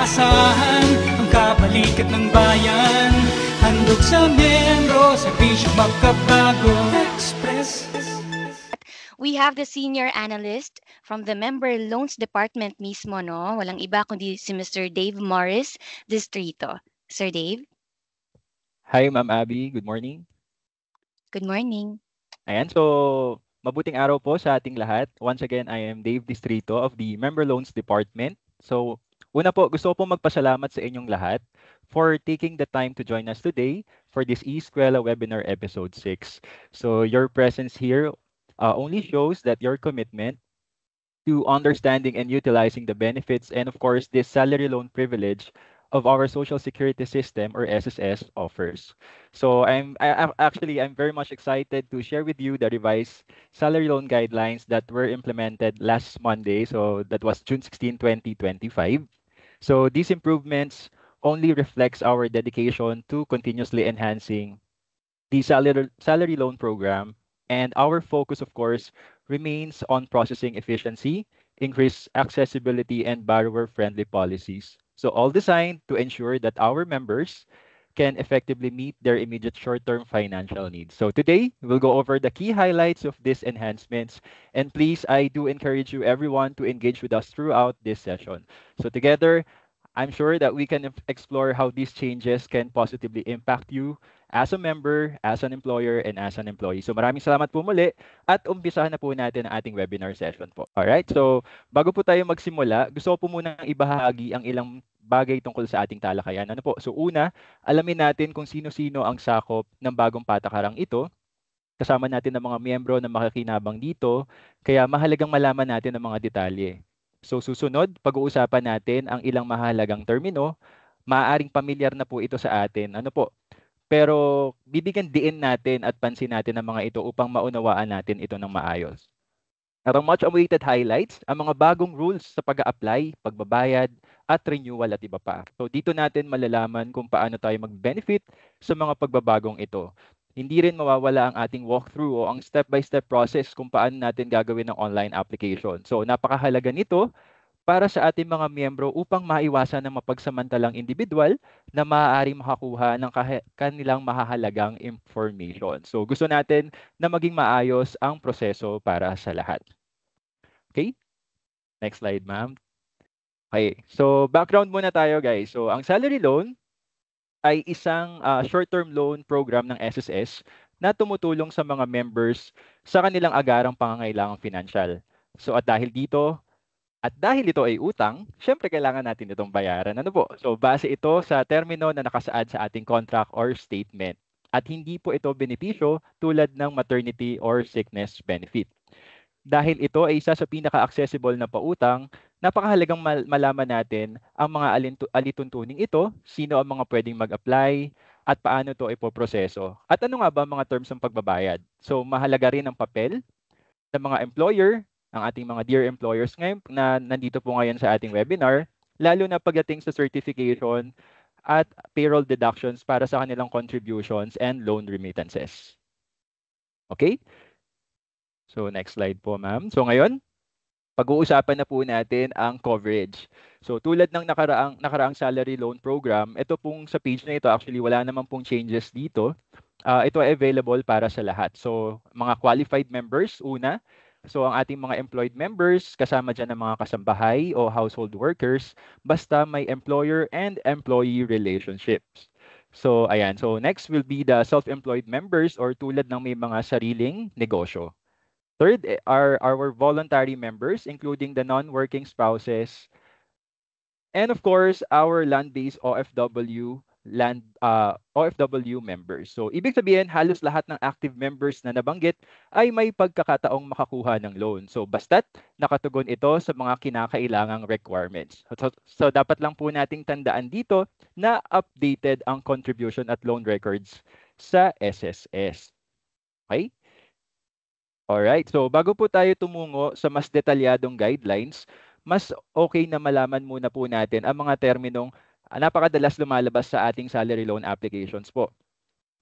inaasahan, ang kabalikat ng bayan. Handog sa miyembro, serbisyong magkabago. Express. We have the senior analyst from the Member Loans Department mismo, no? Walang iba kundi si Mr. Dave Morris Distrito. Sir Dave? Hi, Ma'am Abby. Good morning. Good morning. Ayan, so mabuting araw po sa ating lahat. Once again, I am Dave Distrito of the Member Loans Department. So, una po, gusto ko po magpasalamat sa inyong lahat for taking the time to join us today for this eSkwela webinar episode 6. So, your presence here only shows that your commitment to understanding and utilizing the benefits and, of course, this salary loan privilege of our Social Security System or SSS offers. So I'm very much excited to share with you the revised salary loan guidelines that were implemented last Monday. So that was June 16, 2025. So these improvements only reflects our dedication to continuously enhancing the salary loan program, and our focus, of course, remains on processing efficiency, increased accessibility, and borrower-friendly policies. So all designed to ensure that our members can effectively meet their immediate short-term financial needs. So today, we'll go over the key highlights of these enhancements. And please, I do encourage you everyone to engage with us throughout this session. So together, I'm sure that we can explore how these changes can positively impact you as a member, as an employer, and as an employee. So maraming salamat po muli at umpisahan na po natin ang ating webinar session po. Alright, so bago po tayo magsimula, gusto ko po muna ibahagi ang ilang bagay tungkol sa ating talakayan. Ano po? So una, alamin natin kung sino-sino ang sakop ng bagong patakarang ito. Kasama natin ang mga miyembro na makakinabang dito, kaya mahalagang malaman natin ang mga detalye. So susunod, pag-uusapan natin ang ilang mahalagang termino. Maaaring pamilyar na po ito sa atin. Ano po? Pero bibigyan diin natin at pansin natin ang mga ito upang maunawaan natin ito ng maayos. At ang much awaited highlights, ang mga bagong rules sa pag-a-apply, pagbabayad, at renewal at iba pa. So dito natin malalaman kung paano tayo mag-benefit sa mga pagbabagong ito. Hindi rin mawawala ang ating walkthrough o ang step-by-step process kung paano natin gagawin ang online application. So napakahalaga nito para sa ating mga miyembro upang maiwasan ng mapagsamantalang individual na maaaring makakuha ng kanilang mahahalagang information. So gusto natin na maging maayos ang proseso para sa lahat. Okay? Next slide, ma'am. Okay, so background muna tayo guys. So ang salary loan ay isang short-term loan program ng SSS na tumutulong sa mga members sa kanilang agarang pangangailangang financial. So at dahil ito ay utang, syempre kailangan natin itong bayaran. Ano po? So base ito sa termino na nakasaad sa ating contract or statement. At hindi po ito benepisyo tulad ng maternity or sickness benefit. Dahil ito ay isa sa pinaka-accessible na pautang, napakahalagang malaman natin ang mga alituntuning ito, sino ang mga pwedeng mag-apply, at paano ito ipoproseso. At ano nga ba ang mga terms ng pagbabayad? So mahalaga rin ang papel ng mga employer, ang ating mga dear employers ngayon na nandito po ngayon sa ating webinar, lalo na pagdating sa certification at payroll deductions para sa kanilang contributions and loan remittances. Okay? So next slide po, ma'am. So ngayon, pag-uusapan na po natin ang coverage. So tulad ng nakaraang salary loan program, ito pong sa page na ito, actually wala naman pong changes dito. Ito ay available para sa lahat. So mga qualified members, una. So ang ating mga employed members, kasama dyan ang mga kasambahay o household workers, basta may employer and employee relationships. So ayan, so next will be the self-employed members or tulad ng may mga sariling negosyo. Third are our voluntary members, including the non-working spouses, and of course, our land-based OFW members. So, ibig sabihin, halos lahat ng active members na nabanggit ay may pagkakataong makakuha ng loan. So, basta't nakatugon ito sa mga kinakailangang requirements. So dapat lang po nating tandaan dito na updated ang contribution at loan records sa SSS. Okay? Alright, so bago po tayo tumungo sa mas detalyadong guidelines, mas okay na malaman muna po natin ang mga terminong napakadalas lumalabas sa ating salary loan applications po.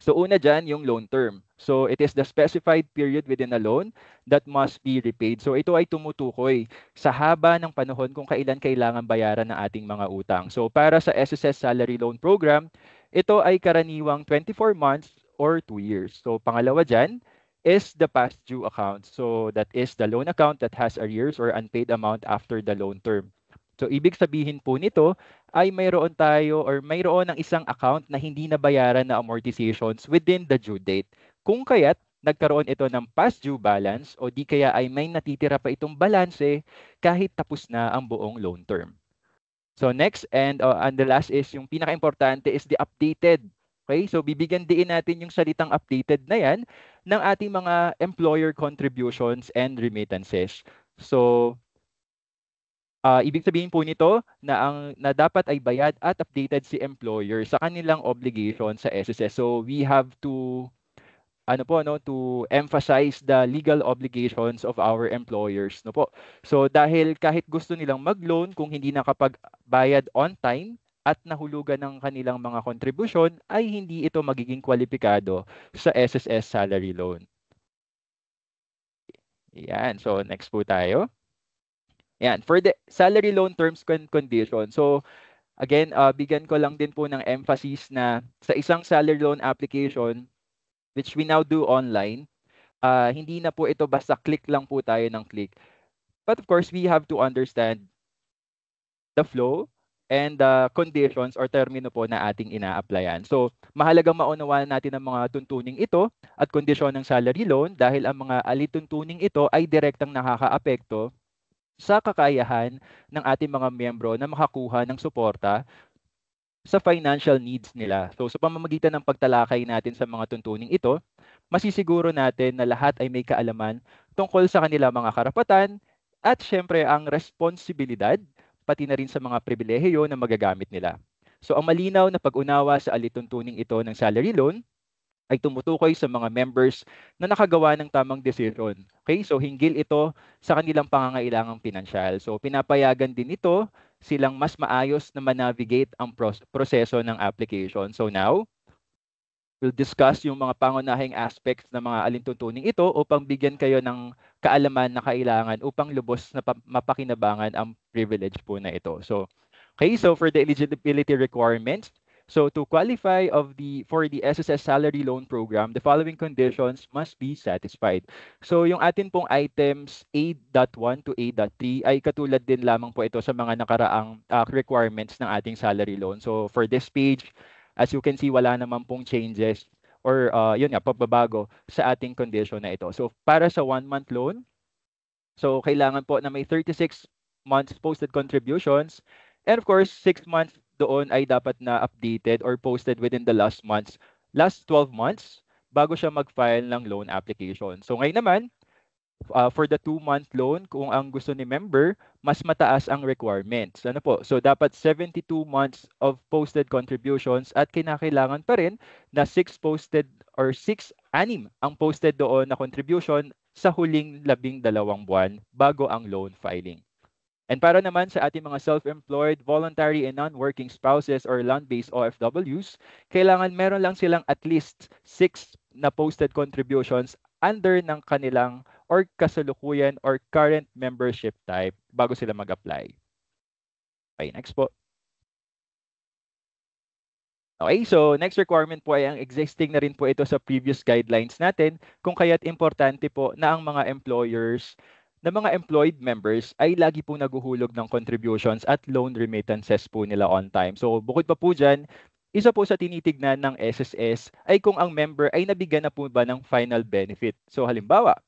So una dyan, yung loan term. So it is the specified period within a loan that must be repaid. So ito ay tumutukoy sa haba ng panahon kung kailan kailangan bayaran ng ating mga utang. So para sa SSS Salary Loan Program, ito ay karaniwang 24 months or 2 years. So pangalawa dyan is the past due account. So that is the loan account that has arrears or unpaid amount after the loan term. So ibig sabihin po nito ay mayroon tayo or mayroon ng isang account na hindi nabayaran na amortizations within the due date. Kung kaya't nagkaroon ito ng past due balance o di kaya ay may natitira pa itong balanse kahit tapos na ang buong loan term. So next and the last is yung pinaka-importante is the updated. Okay? So bibigyan din natin yung salitang updated na yan ng ating mga employer contributions and remittances. So ibig sabihin po nito na dapat ay bayad at updated si employer sa kanilang obligation sa SSS. So we have to to emphasize the legal obligations of our employers, no po. So dahil kahit gusto nilang mag-loan kung hindi nakapagbayad on time at nahulugan ng kanilang mga kontribusyon ay hindi ito magiging kwalipikado sa SSS salary loan. Yan. So next po tayo. Yan, for the salary loan terms and conditions. So, again, bigyan ko lang din po ng emphasis na sa isang salary loan application, which we now do online, hindi na po ito basta click lang po tayo ng click. But of course, we have to understand the flow and the conditions or termino po na ating ina-applyan. So, mahalagang maunawaan natin ang mga tuntuning ito at kondisyon ng salary loan dahil ang mga alituntuning ito ay direktang nakakaapekto sa kakayahan ng ating mga miyembro na makakuha ng suporta sa financial needs nila. So sa pamamagitan ng pagtalakay natin sa mga tuntuning ito, masisiguro natin na lahat ay may kaalaman tungkol sa kanila mga karapatan at syempre ang responsibilidad pati na rin sa mga pribilehiyo na magagamit nila. So ang malinaw na pag-unawa sa alituntuning ito ng salary loan ay tumutukoy sa mga members na nakagawa ng tamang decision. Okay? So hinggil ito sa kanilang pangangailangang pinansyal. So pinapayagan din ito silang mas maayos na manavigate ang proseso ng application. So now, we'll discuss yung mga pangunahing aspects ng mga alintuntuning ito upang bigyan kayo ng kaalaman na kailangan upang lubos na mapakinabangan ang privilege po na ito. So, okay, so for the eligibility requirements, so to qualify for the SSS Salary Loan Program, the following conditions must be satisfied. So yung atin pong items A.1 to A.3 ay katulad din lamang po ito sa mga nakaraang requirements ng ating salary loan. So for this page, as you can see, wala naman pong changes or pagbabago sa ating condition na ito. So para sa 1-month loan, so kailangan po na may 36 months posted contributions and of course 6 months doon ay dapat na updated or posted within the last 12 months bago siya mag-file ng loan application. So ngayon naman, for the 2-month loan, kung ang gusto ni member, mas mataas ang requirements. Ano po? So dapat 72 months of posted contributions at kinakailangan pa rin na 6 ang posted doon na contribution sa huling 12 buwan bago ang loan filing. And para naman sa ating mga self-employed, voluntary and non-working spouses or land-based OFWs, kailangan meron lang silang at least 6 na posted contributions under ng kanilang or kasalukuyan or current membership type bago sila mag-apply. Okay, next po. Okay, so next requirement po ay ang existing na rin po ito sa previous guidelines natin kung kaya't importante po na ang mga employers na mga employed members ay lagi po naguhulog ng contributions at loan remittances po nila on time. So bukod pa po dyan, isa po sa tinitignan ng SSS ay kung ang member ay nabigyan na po ba ng final benefit. So halimbawa,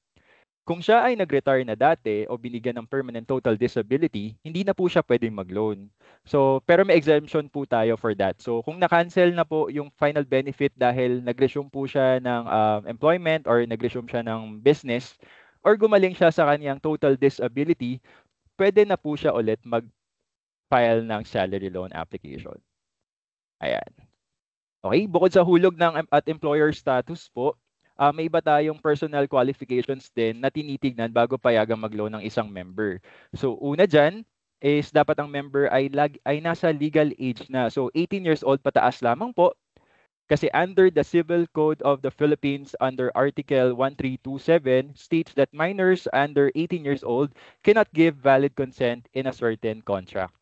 kung siya ay nag-retire na dati o binigyan ng permanent total disability, hindi na po siya pwedeng mag-loan. So, pero may exemption po tayo for that. So kung na-cancel na po yung final benefit dahil nag-resume po siya ng employment or nag-resume siya ng business, or gumaling siya sa kanyang total disability, pwede na po siya ulit mag-file ng salary loan application. Ayan. Okay, bukod sa hulog ng at employer status po, may iba tayong personal qualifications din na tinitignan bago payagang mag-loan ng isang member. So una dyan is dapat ang member ay nasa legal age na. So 18 years old pataas lamang po. Kasi under the Civil Code of the Philippines, under Article 1327, states that minors under 18 years old cannot give valid consent in a certain contract.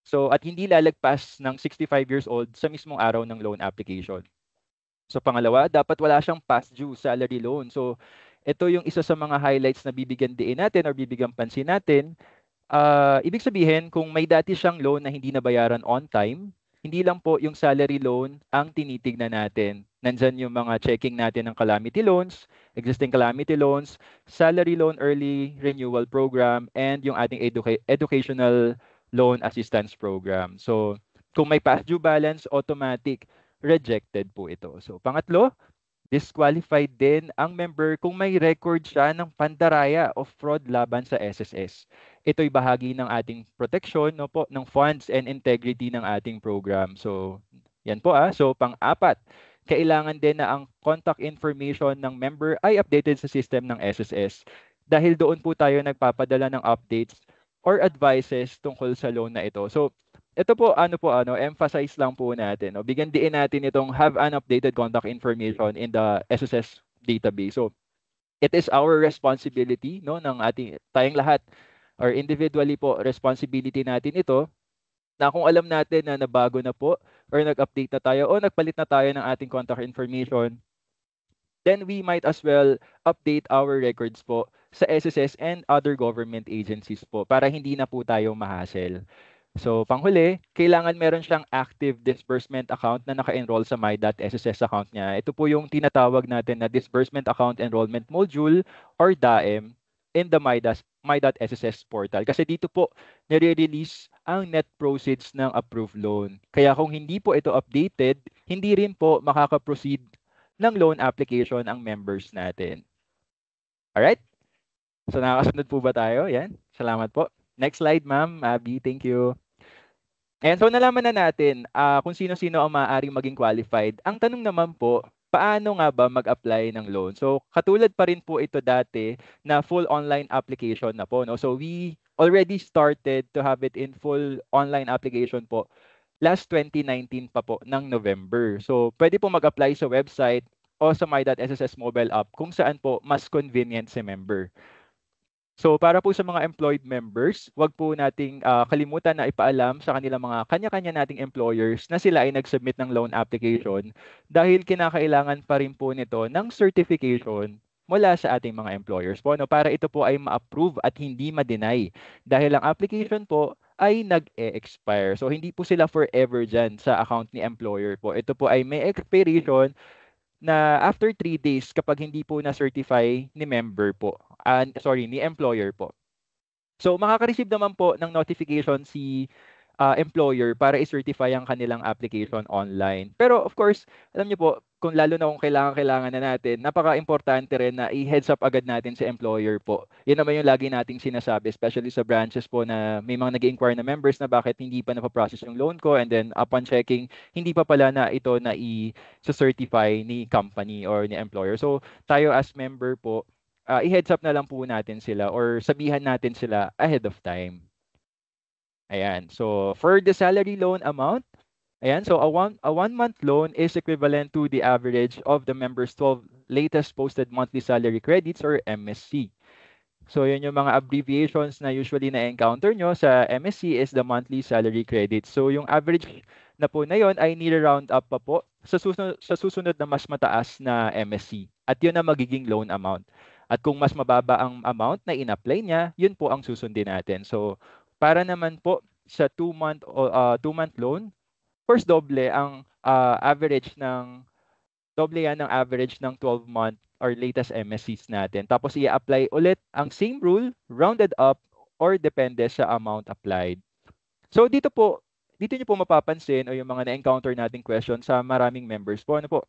So, at hindi lalagpas ng 65 years old sa mismong araw ng loan application. So, pangalawa, dapat wala siyang past due salary loan. So, ito yung isa sa mga highlights na bibigyan diin natin or bibigyan pansin natin. Ibig sabihin, kung may dati siyang loan na hindi nabayaran on time, hindi lang po yung salary loan ang tinitignan natin. Nandyan yung mga checking natin ng calamity loans, existing calamity loans, salary loan early renewal program, and yung ating educational loan assistance program. So, kung may past due balance, automatic rejected po ito. So, pangatlo, disqualified din ang member kung may record siya ng pandaraya o fraud laban sa SSS. Ito'y bahagi ng ating protection, no po, ng funds and integrity ng ating program. So, yan po So, pang-apat, kailangan din na ang contact information ng member ay updated sa system ng SSS. Dahil doon po tayo nagpapadala ng updates or advices tungkol sa loan na ito. So, ito po, emphasize lang po natin. Bigyan diin natin itong have an updated contact information in the SSS database. So, it is our responsibility, no, ng tayong lahat, or individually po, responsibility natin ito, na kung alam natin na nabago na po, or nag-update na tayo, o nagpalit na tayo ng ating contact information, then we might as well update our records po sa SSS and other government agencies po para hindi na po tayo ma-hassle. So, panghuli, kailangan meron siyang active disbursement account na naka-enroll sa My.SSS account niya. Ito po yung tinatawag natin na Disbursement Account Enrollment Module or DAEM in the My.SSS portal. Kasi dito po, nire-release ang net proceeds ng approved loan. Kaya kung hindi po ito updated, hindi rin po makaka-proceed ng loan application ang members natin. Alright? So, nakakasunod po ba tayo? Yan. Salamat po. Next slide, ma'am. Abby, thank you. And so nalaman na natin kung sino-sino ang maaaring maging qualified. Ang tanong naman po, paano nga ba mag-apply ng loan? So katulad pa rin po ito dati na full online application na po. No? So we already started to have it in full online application po last 2019 pa po ng November. So pwede po mag-apply sa website o sa My.SSS mobile app kung saan po mas convenient si member. So para po sa mga employed members, wag po nating kalimutan na ipaalam sa kanilang mga kanya-kanya nating employers na sila ay nag-submit ng loan application dahil kinakailangan pa rin po nito ng certification mula sa ating mga employers po, no, para ito po ay ma-approve at hindi ma-deny dahil ang application po ay nag-e-expire. So hindi po sila forever dyan sa account ni employer po. Ito po ay may expiration na after 3 days kapag hindi po na-certify ni member po, ni employer po. So makaka-receive naman po ng notification si employer para i-certify ang kanilang application online. Pero of course, alam niyo po, kung lalo na kung kailangan na natin, napaka-importante rin na i-heads up agad natin sa employer po. Yan naman yung lagi nating sinasabi, especially sa branches po na may mga nag-inquire na members na bakit hindi pa napaprocess yung loan ko and then upon checking, hindi pa pala na ito na i-certify ni company or ni employer. So tayo as member po, i-heads up na lang po natin sila or sabihan natin sila ahead of time. Ayan. So for the salary loan amount, ayan, so a one month loan is equivalent to the average of the member's 12 latest posted monthly salary credits or MSC. So yun yung mga abbreviations na usually na-encounter nyo sa MSC is the monthly salary credit. So yung average na po na yun ay nire-round up pa po sa susunod na mas mataas na MSC. At yun ang magiging loan amount. At kung mas mababa ang amount na in-apply niya, yun po ang susundin natin. So para naman po sa 2-month loan, first doble ang average ng 12-month or latest MSCs natin. Tapos i-apply ulit ang same rule, rounded up or depende sa amount applied. So dito niyo po mapapansin o yung mga na-encounter nating question sa maraming members po. Ano po?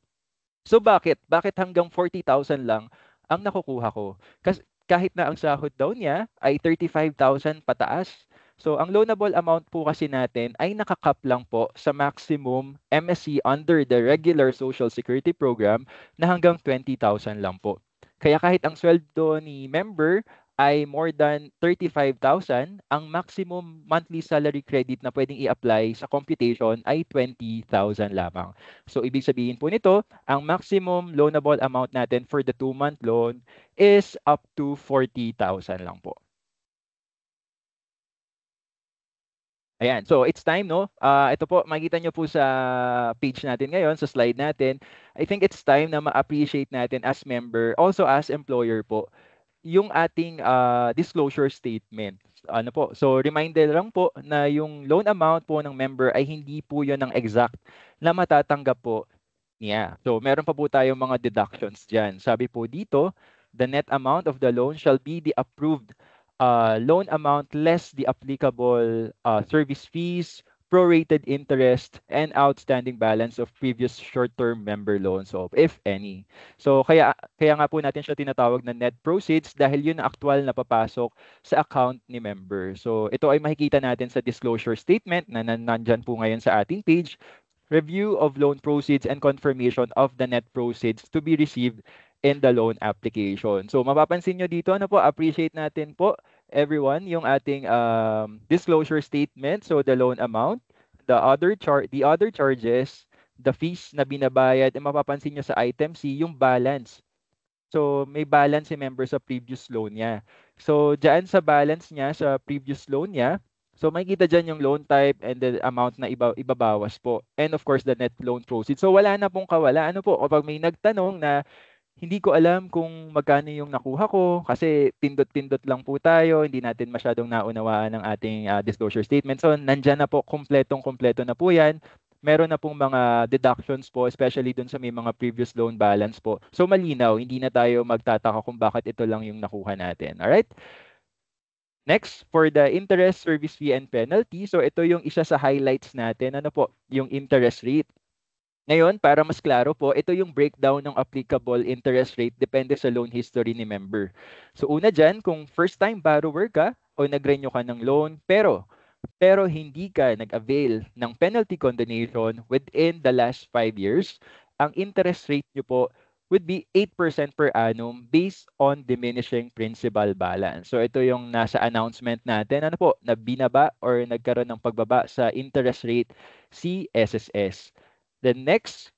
So bakit hanggang 40,000 lang ang nakukuha ko? Kasi kahit na ang sahod daw niya ay 35,000 pataas. So, ang loanable amount po kasi natin ay nakakap lang po sa maximum MSC under the regular Social Security Program na hanggang 20,000 lang po. Kaya kahit ang sweldo ni member ay more than 35,000, ang maximum monthly salary credit na pwedeng i-apply sa computation ay 20,000 lamang. So ibig sabihin po nito, ang maximum loanable amount natin for the 2-month loan is up to 40,000 lang po. Ayan, so it's time, no? Ito po, makikita nyo po sa page natin ngayon, sa slide natin. I think it's time na ma-appreciate natin as member, also as employer po, yung ating disclosure statement. Ano po? So reminder lang po na yung loan amount po ng member ay hindi po 'yon ang exact na matatanggap po niya. So meron pa po tayong mga deductions diyan. Sabi po dito, the net amount of the loan shall be the approved loan amount less the applicable service fees, prorated interest, and outstanding balance of previous short-term member loans of, if any. So kaya nga po natin siya tinatawag na net proceeds dahil yun ang aktual na papasok sa account ni member. So ito ay makikita natin sa disclosure statement na nandyan po ngayon sa ating page. Review of loan proceeds and confirmation of the net proceeds to be received in the loan application. So mapapansin nyo dito, ano po, appreciate natin po everyone yung ating disclosure statement. So the loan amount, the other charges, the fees na binabayad, and mapapansin nyo sa item C, yung balance. So may balance si member sa previous loan niya. So diyan sa balance niya sa previous loan niya, so makikita dyan yung loan type and the amount na ibabawas po. And of course, the net loan proceeds. So wala na pong kawala. Ano po, kapag may nagtanong na hindi ko alam kung magkano yung nakuha ko kasi pindot-pindot lang po tayo, hindi natin masyadong naunawaan ng ating disclosure statement. So nandyan na po, kompletong-kompleto na po yan. Meron na pong mga deductions po, especially dun sa may mga previous loan balance po. So malinaw, hindi na tayo magtataka kung bakit ito lang yung nakuha natin. Alright? Next, for the interest, service fee, and penalty. So ito yung isa sa highlights natin. Ano po? Yung interest rate. Ngayon, para mas klaro po, ito yung breakdown ng applicable interest rate depende sa loan history ni member. So una dyan, kung first-time borrower ka o nag-renew ka ng loan, pero hindi ka nag-avail ng penalty condonation within the last 5 years, ang interest rate nyo po would be 8% per annum based on diminishing principal balance. So ito yung nasa announcement natin, ano po, na binaba or nagkaroon ng pagbaba sa interest rate si SSS. The next,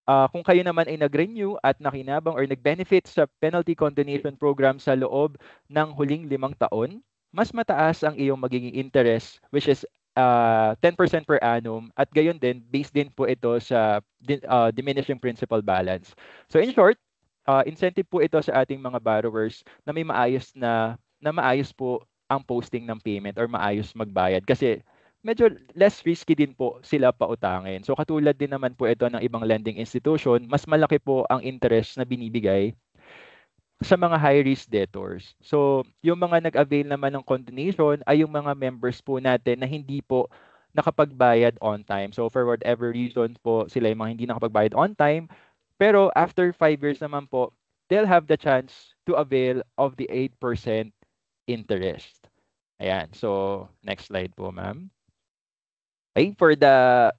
kung kayo naman ay nag-renew at nakinabang or nag-benefit sa penalty condonation program sa loob ng huling 5 taon, mas mataas ang iyong magiging interest, which is 10% per annum, at gayon din, based din po ito sa diminishing principal balance. So in short, incentive po ito sa ating mga borrowers na may maayos po ang posting ng payment or maayos magbayad kasi medyo less risky din po sila pautangin. So katulad din naman po ito ng ibang lending institution, mas malaki po ang interest na binibigay sa mga high-risk debtors. So yung mga nag-avail naman ng condonation ay yung mga members po natin na hindi po nakapagbayad on time. So for whatever reason po, sila yung mga hindi nakapagbayad on time. Pero after 5 years naman po, they'll have the chance to avail of the 8% interest. Ayan. So next slide po, ma'am. Okay, for the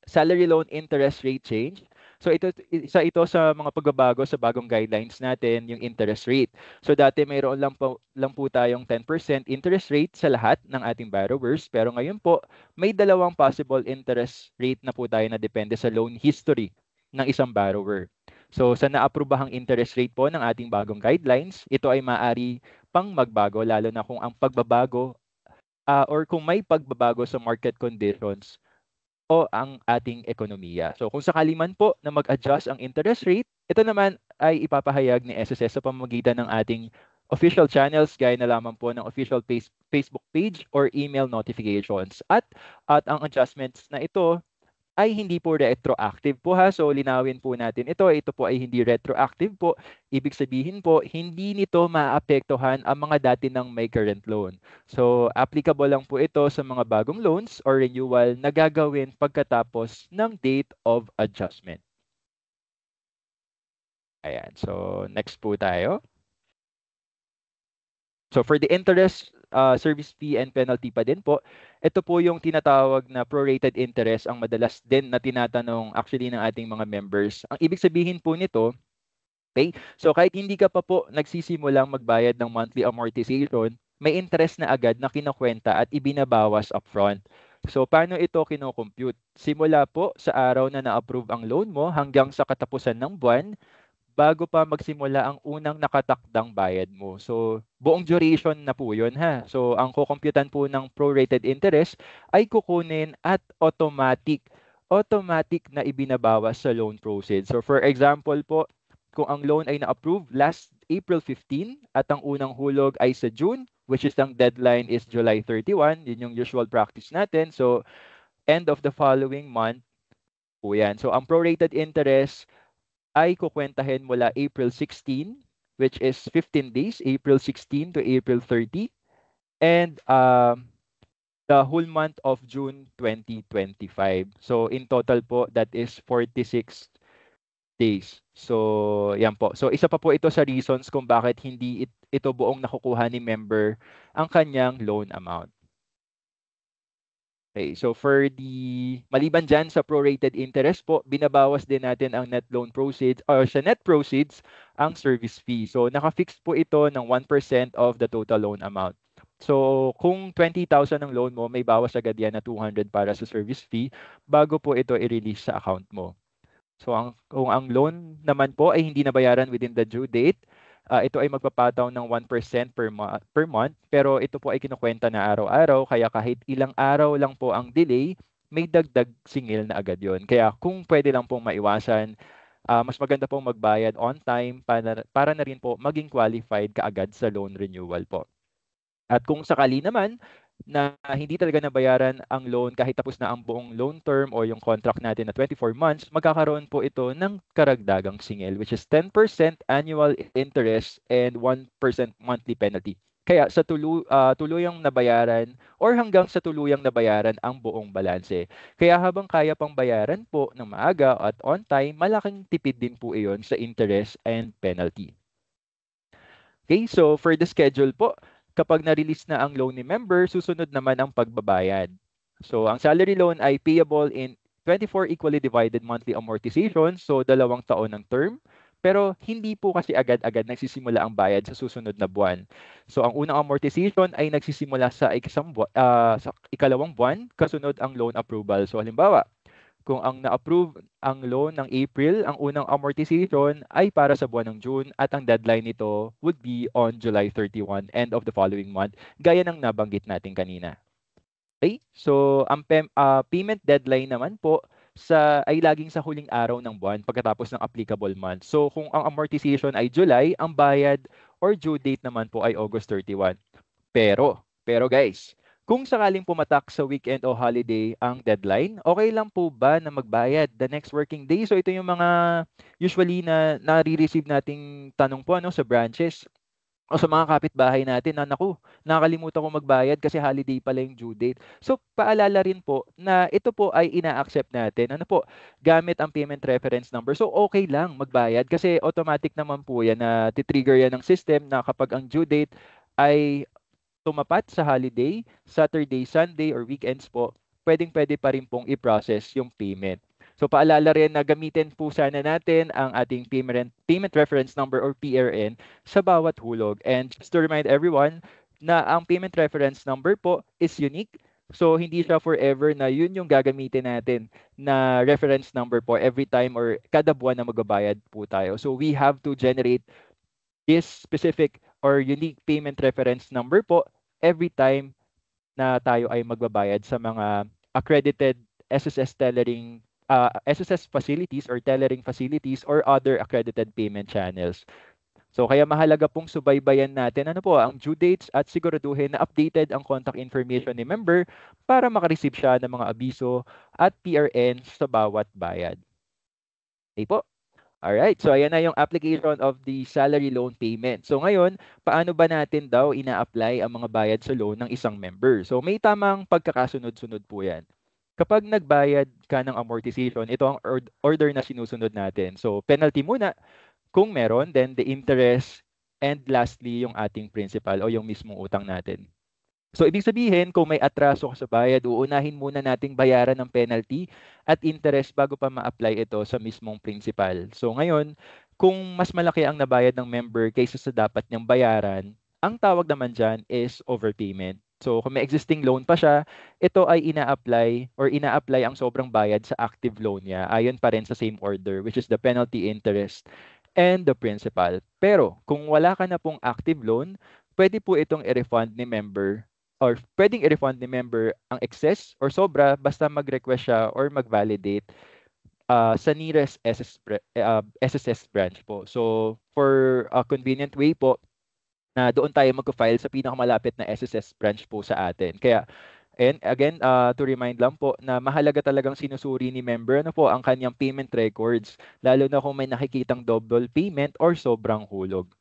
salary loan interest rate change. So isa ito sa mga pagbabago sa bagong guidelines natin, yung interest rate. So dati mayroon lang po tayong 10% interest rate sa lahat ng ating borrowers, pero ngayon po may dalawang possible interest rate na po tayo na depende sa loan history ng isang borrower. So sa naaprobahang interest rate po ng ating bagong guidelines, ito ay maaari pang magbago lalo na kung ang pagbabago or kung may pagbabago sa market conditions o ang ating ekonomiya. So kung sakali man po na mag-adjust ang interest rate, ito naman ay ipapahayag ni SSS sa pamamagitan ng ating official channels gaya na lamang po ng official Facebook page or email notifications. At ang adjustments na ito ay hindi po retroactive po ha. So linawin po natin ito. Ito po ay hindi retroactive po. Ibig sabihin po, hindi nito maapektuhan ang mga dati ng may current loan. So applicable lang po ito sa mga bagong loans or renewal na gagawin pagkatapos ng date of adjustment. Ayan. So next po tayo. So for the interest, service fee and penalty pa din po, ito po yung tinatawag na prorated interest ang madalas din na tinatanong actually ng ating mga members. Ang ibig sabihin po nito, Okay? So kahit hindi ka pa po nagsisimulang magbayad ng monthly amortization, may interest na agad na kinukwenta at ibinabawas upfront. So paano ito kino-compute? Simula po sa araw na na-approve ang loan mo hanggang sa katapusan ng buwan bago pa magsimula ang unang nakatakdang bayad mo. So buong duration na po 'yun ha. So ang kukumpyutan po ng prorated interest ay kukunin at automatic na ibinabawas sa loan proceeds. So for example po, kung ang loan ay na-approve last April 15 at ang unang hulog ay sa June, which is ang deadline is July 31, yun yung usual practice natin. So end of the following month po yan. So ang prorated interest ay kukwentahin mula April 16, which is 15 days, April 16 to April 30, and the whole month of June 2025. So in total po, that is 46 days. So yan po. So isa pa po ito sa reasons kung bakit hindi ito buong nakukuha ni member ang kanyang loan amount. Okay, so for the maliban dyan sa prorated interest po, binabawas din natin ang net loan proceeds or sa net proceeds ang service fee. So naka-fix po ito ng 1% of the total loan amount. So kung 20,000 ang loan mo, may bawas agad yan na 200 para sa service fee bago po ito i-release sa account mo. So kung ang loan naman po ay hindi nabayaran within the due date, ito ay magpapataw ng 1% per month, pero ito po ay kinukwenta na araw-araw, kaya kahit ilang araw lang po ang delay, may dagdag singil na agad yon. Kaya kung pwede lang pong maiwasan, mas maganda pong magbayad on time para na rin po maging qualified kaagad sa loan renewal po. At kung sakali naman na hindi talaga nabayaran ang loan kahit tapos na ang buong loan term o yung contract natin na 24 months, magkakaroon po ito ng karagdagang singil, which is 10% annual interest and 1% monthly penalty. Kaya sa tuluyang nabayaran or hanggang sa tuluyang nabayaran ang buong balanse. Kaya habang kaya pang bayaran po ng maaga at on time, malaking tipid din po iyon sa interest and penalty. Okay, so for the schedule po, kapag na-release na ang loan ni member, susunod naman ang pagbabayad. So, ang salary loan ay payable in 24 equally divided monthly amortization, so 2 taon ng term. Pero hindi po kasi agad-agad nagsisimula ang bayad sa susunod na buwan. So, ang unang amortization ay nagsisimula sa ikalawang buwan, kasunod ang loan approval. So, halimbawa, kung ang na-approve ang loan ng April, ang unang amortization ay para sa buwan ng June at ang deadline nito would be on July 31, end of the following month, gaya ng nabanggit natin kanina. Okay? So, ang payment deadline naman po ay laging sa huling araw ng buwan pagkatapos ng applicable month. So, kung ang amortization ay July, ang bayad or due date naman po ay August 31. Pero guys, kung sakaling pumatak sa weekend o holiday ang deadline, okay lang po ba na magbayad the next working day? So ito yung mga usually na nare-receive nating tanong po sa branches o sa mga kapitbahay natin na naku, nakakalimutan ko magbayad kasi holiday pala yung due date. So paalala rin po na ito po ay ina-accept natin. Gamit ang payment reference number. So okay lang magbayad kasi automatic naman po yan na titrigger yan ng system na kapag ang due date ay tumapat sa holiday, Saturday, Sunday, or weekends po, pwede pa rin pong i-process yung payment. So paalala rin na gamitin po sana natin ang ating payment reference number or PRN sa bawat hulog. And just to remind everyone na ang payment reference number po is unique. So hindi siya forever na yun yung gagamitin natin na reference number po every time or kada buwan na magbabayad po tayo. So we have to generate this specific or unique payment reference number po every time na tayo ay magbabayad sa mga accredited SSS facilities or tellering facilities or other accredited payment channels. So kaya mahalaga pong subaybayan natin ang due dates at siguraduhin na updated ang contact information ni member para makareceive siya ng mga abiso at PRN sa bawat bayad. Okay po. Alright, so ayan na yung application of the salary loan payment. So ngayon, paano ba natin daw ina-apply ang mga bayad sa loan ng isang member? So may tamang pagkakasunod-sunod po yan. Kapag nagbayad ka ng amortization, ito ang order na sinusunod natin. So penalty muna kung meron, then the interest, and lastly yung ating principal o yung mismong utang natin. So, ibig sabihin, kung may atraso ka sa bayad, uunahin muna nating bayaran ng penalty at interest bago pa ma-apply ito sa mismong principal. So, ngayon, Kung mas malaki ang nabayad ng member kaysa sa dapat niyang bayaran, ang tawag naman dyan is overpayment. So kung may existing loan pa siya, ito ay ina-apply ang sobrang bayad sa active loan niya ayon pa rin sa same order, which is the penalty, interest and the principal. Pero kung wala ka na pong active loan, pwede po itong i-refund ni member or pwedeng i-refund ni member ang excess or sobra basta mag-request siya or mag-validate sa nearest SSS branch po. So, for a convenient way po, na doon tayo magko-file sa pinakamalapit na SSS branch po sa atin. Kaya, and again, to remind lang po na mahalaga talagang sinusuri ni member ano po ang kanyang payment records, lalo na kung may nakikitang double payment or sobrang hulog.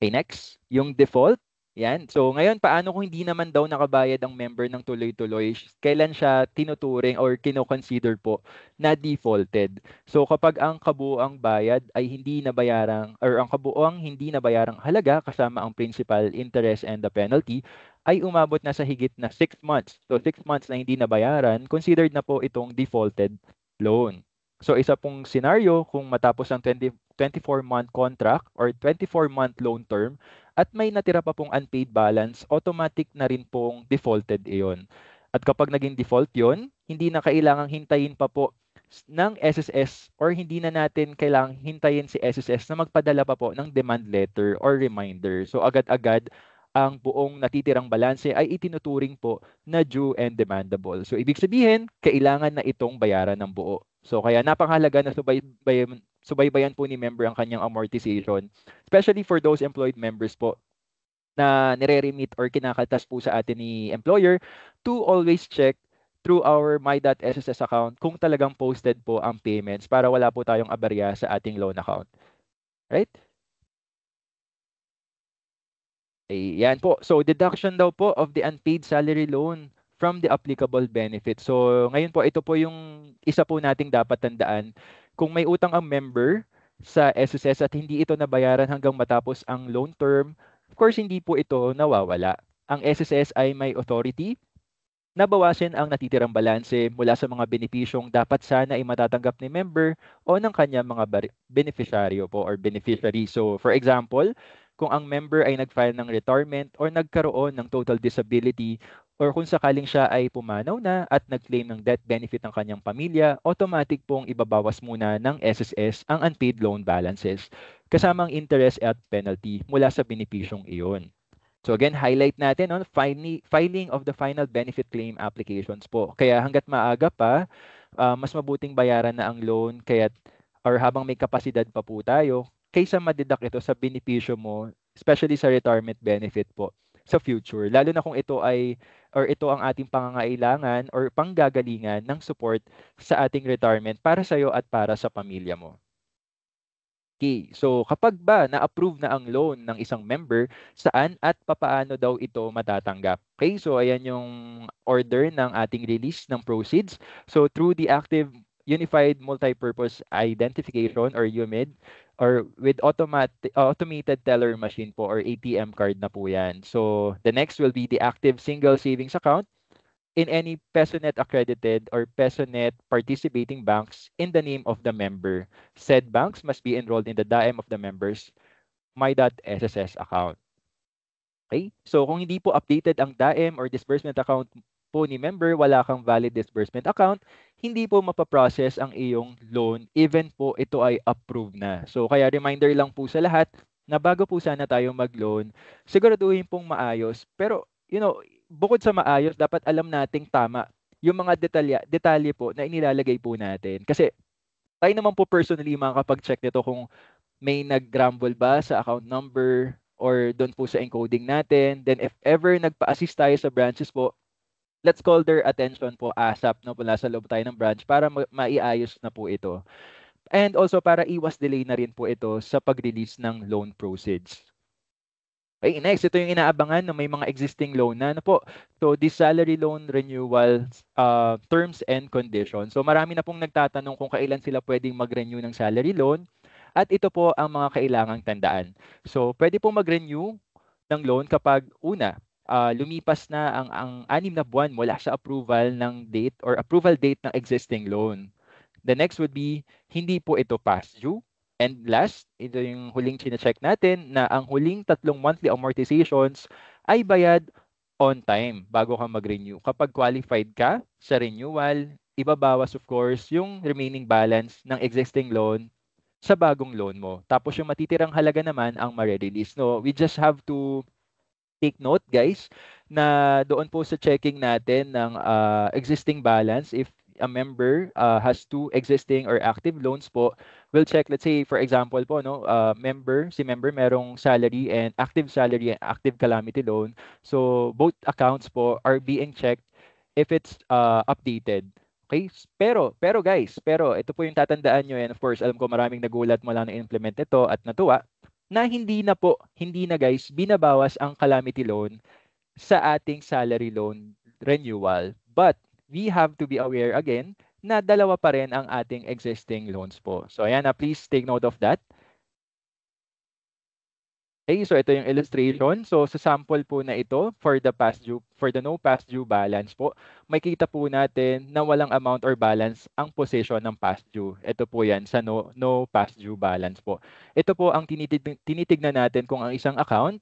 Okay, next, yung default. Yan. So ngayon, paano kung hindi naman daw nakabayad ang member ng tuloy-tuloy? Kailan siya tinuturing or kino-consider po na defaulted? So kapag ang kabuuang bayad ay hindi nabayarang or ang kabuuang hindi nabayarang halaga kasama ang principal, interest, and the penalty ay umabot na sa higit na 6 months. So 6 months na hindi nabayaran, considered na po itong defaulted loan. So isa pong scenario kung matapos ang 24-month contract or 24-month loan term at may natira pa pong unpaid balance, automatic na rin pong defaulted iyon. At kapag naging default yon, hindi na kailangang hintayin pa po ng SSS or hindi na natin kailangang hintayin si SSS na magpadala pa po ng demand letter or reminder. So agad-agad ang buong natitirang balanse ay itinuturing po na due and demandable. So ibig sabihin, kailangan na itong bayaran ng buo. So kaya napakahalaga na subaybayan po ni member ang kanyang amortization, especially for those employed members po na nire-remit or kinakaltas po sa atin ni employer, to always check through our my.sss account kung talagang posted po ang payments para wala po tayong aberya sa ating loan account. Right? Yan po. So, deduction daw po of the unpaid salary loan from the applicable benefit. So, ngayon po, ito po yung isa po nating dapat tandaan. Kung may utang ang member sa SSS at hindi ito nabayaran hanggang matapos ang loan term, of course, hindi po ito nawawala. Ang SSS ay may authority na bawasin ang natitirang balanse mula sa mga benepisyong dapat sana ay matatanggap ni member o ng kanyang mga beneficiaryo po or beneficiary. So, for example, kung ang member ay nag-file ng retirement or nagkaroon ng total disability or kung sakaling siya ay pumanaw na at nag-claim ng death benefit ng kanyang pamilya, automatic pong ibabawas muna ng SSS ang unpaid loan balances kasamang interest at penalty mula sa benepisyong iyon. So again, highlight natin on filing of the final benefit claim applications po. Kaya hangga't maaga pa, mas mabuting bayaran na ang loan or habang may kapasidad pa po tayo kaysa ma-deduct ito sa benepisyo mo, especially sa retirement benefit po sa future. Lalo na kung ito ang ating pangangailangan or panggagalingan ng support sa ating retirement para sa iyo at para sa pamilya mo. Okay, so kapag ba na-approve na ang loan ng isang member, saan at papaano daw ito matatanggap? Okay, so ayan yung order ng ating release ng proceeds. So through the Active Unified Multipurpose Identification or UMID or with automated teller machine po or ATM card na po yan. So the next will be the Active Single Savings Account in any PESONet accredited or PESONet participating banks in the name of the member. Said banks must be enrolled in the DAEM of the members my.sss account. Okay? So kung hindi po updated ang DAEM or disbursement account po ni member, wala kang valid disbursement account, hindi po mapaprocess ang iyong loan even po ito ay approved na. So kaya reminder lang po sa lahat na bago po sana tayo mag-loan, siguraduhin pong maayos. Pero bukod sa maayos, dapat alam nating tama yung mga detalye po na inilalagay po natin. Kasi tayo naman po personally makakapag-check nito kung may nag-grumble ba sa account number or doon po sa encoding natin. Then if ever nagpa-assist tayo sa branches po, let's call their attention po ASAP na po nasa loob tayo ng branch para maiayos na po ito. And also para iwas delay na rin po ito sa pag-release ng loan proceeds. Okay, next, ito yung inaabangan na may mga existing loan na. Ano po? So, this salary loan renewal terms and conditions. So, marami na pong nagtatanong kung kailan sila pwedeng mag-renew ng salary loan. At ito po ang mga kailangang tandaan. So, pwede pong mag-renew ng loan kapag una, lumipas na ang 6 na buwan mula sa approval ng date or approval date ng existing loan. The next would be, hindi po ito past due. And last, ito yung huling chine-check natin na ang huling 3 monthly amortizations ay bayad on time bago ka mag-renew. Kapag qualified ka sa renewal, ibabawas of course yung remaining balance ng existing loan sa bagong loan mo. Tapos yung matitirang halaga naman ang ma-release. No, we just have to take note guys na doon po sa checking natin ng existing balance, if a member has 2 existing or active loans po, we'll check, let's say for example po, no, si member merong salary and active calamity loan, so both accounts po are being checked if it's updated. Okay? Pero ito po yung tatandaan nyo, and of course alam ko maraming nagulat mo lang na implement ito at natuwa na hindi na guys, binabawas ang calamity loan sa ating salary loan renewal. But we have to be aware again na dalawa pa rin ang ating existing loans po. So ayan na, please take note of that. Okay, so ito yung illustration. So sa sample po na ito for the no past due balance po, makita po natin na walang amount or balance ang position ng past due. Ito po yan sa no past due balance po. Ito po ang tinitignan natin kung ang isang account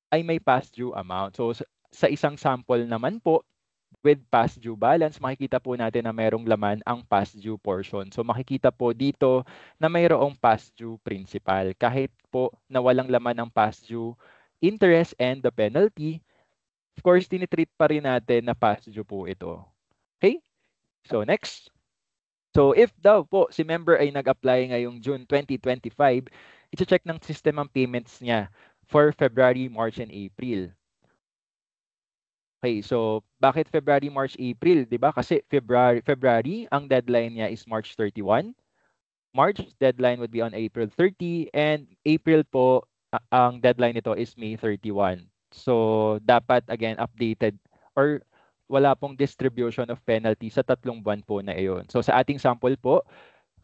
ay may past due amount. So sa isang sample naman po with past due balance, makikita po natin na mayroong laman ang past due portion. So makikita po dito na mayroong past due principal. Kahit po na walang laman ang past due interest and the penalty, of course, tinitreat pa rin natin na past due po ito. Okay? So next. So if daw po si member ay nag-apply ngayong June 2025, i-check ng system ang payments niya for February, March, and April. Okay, so bakit February, March, April? 'Di ba? Kasi February, ang deadline niya is March 31. March deadline would be on April 30 and April po ang deadline nito is May 31. So dapat again updated or wala pong distribution of penalty sa 3 buwan po na iyon. So sa ating sample po,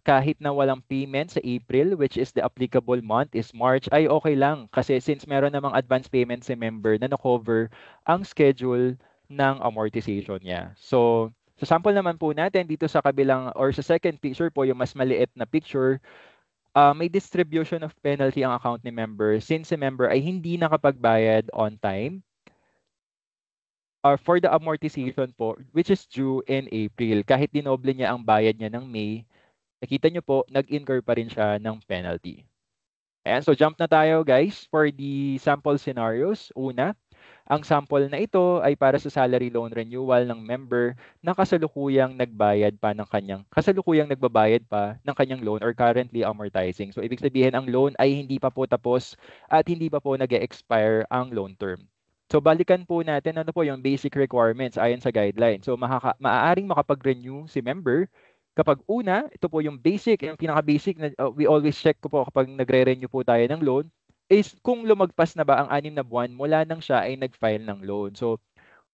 kahit na walang payment sa April, which is the applicable month is March, ay okay lang. Kasi since meron namang advance payment si member na na-cover ang schedule ng amortization niya. So, sa sample naman po natin, dito sa kabilang or sa second picture po, yung mas maliit na picture, may distribution of penalty ang account ni member since si member ay hindi nakapagbayad on time or for the amortization po, which is due in April. Kahit dinoble niya ang bayad niya ng May, nakita nyo po, nag-incur pa rin siya ng penalty. Ayan, so jump na tayo guys for the sample scenarios. Una, ang sample na ito ay para sa salary loan renewal ng member na kasalukuyang nagbayad pa ng nagbabayad pa ng kanyang loan or currently amortizing. So ibig sabihin ang loan ay hindi pa po tapos at hindi pa po nag-expire ang loan term. So balikan po natin ano po yung basic requirements ayon sa guideline. So maaaring makapag-renew si member kapag una, ito po yung basic, yung pinaka-basic na we always check ko po kapag nagre-renew po tayo ng loan, is kung lumagpas na ba ang 6 na buwan mula nang siya ay nag-file ng loan. So,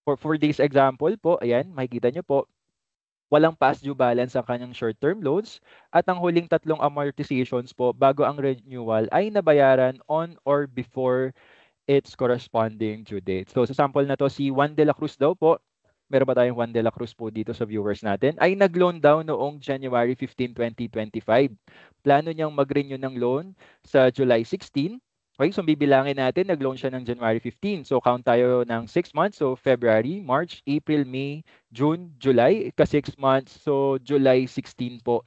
for this example po, ayan, makikita nyo po, walang past due balance ang kanyang short-term loans at ang huling 3 amortizations po bago ang renewal ay nabayaran on or before its corresponding due date. So, sa sample na to, si Juan de la Cruz daw po, meron ba tayong Juan de la Cruz po dito sa viewers natin, ay nag-loan daw noong January 15, 2025. Plano niyang mag-renew ng loan sa July 16. Okay, so bibilangin natin, nag-loan siya ng January 15. So count tayo ng 6 months. So February, March, April, May, June, July. Ika 6 months. So July 16 po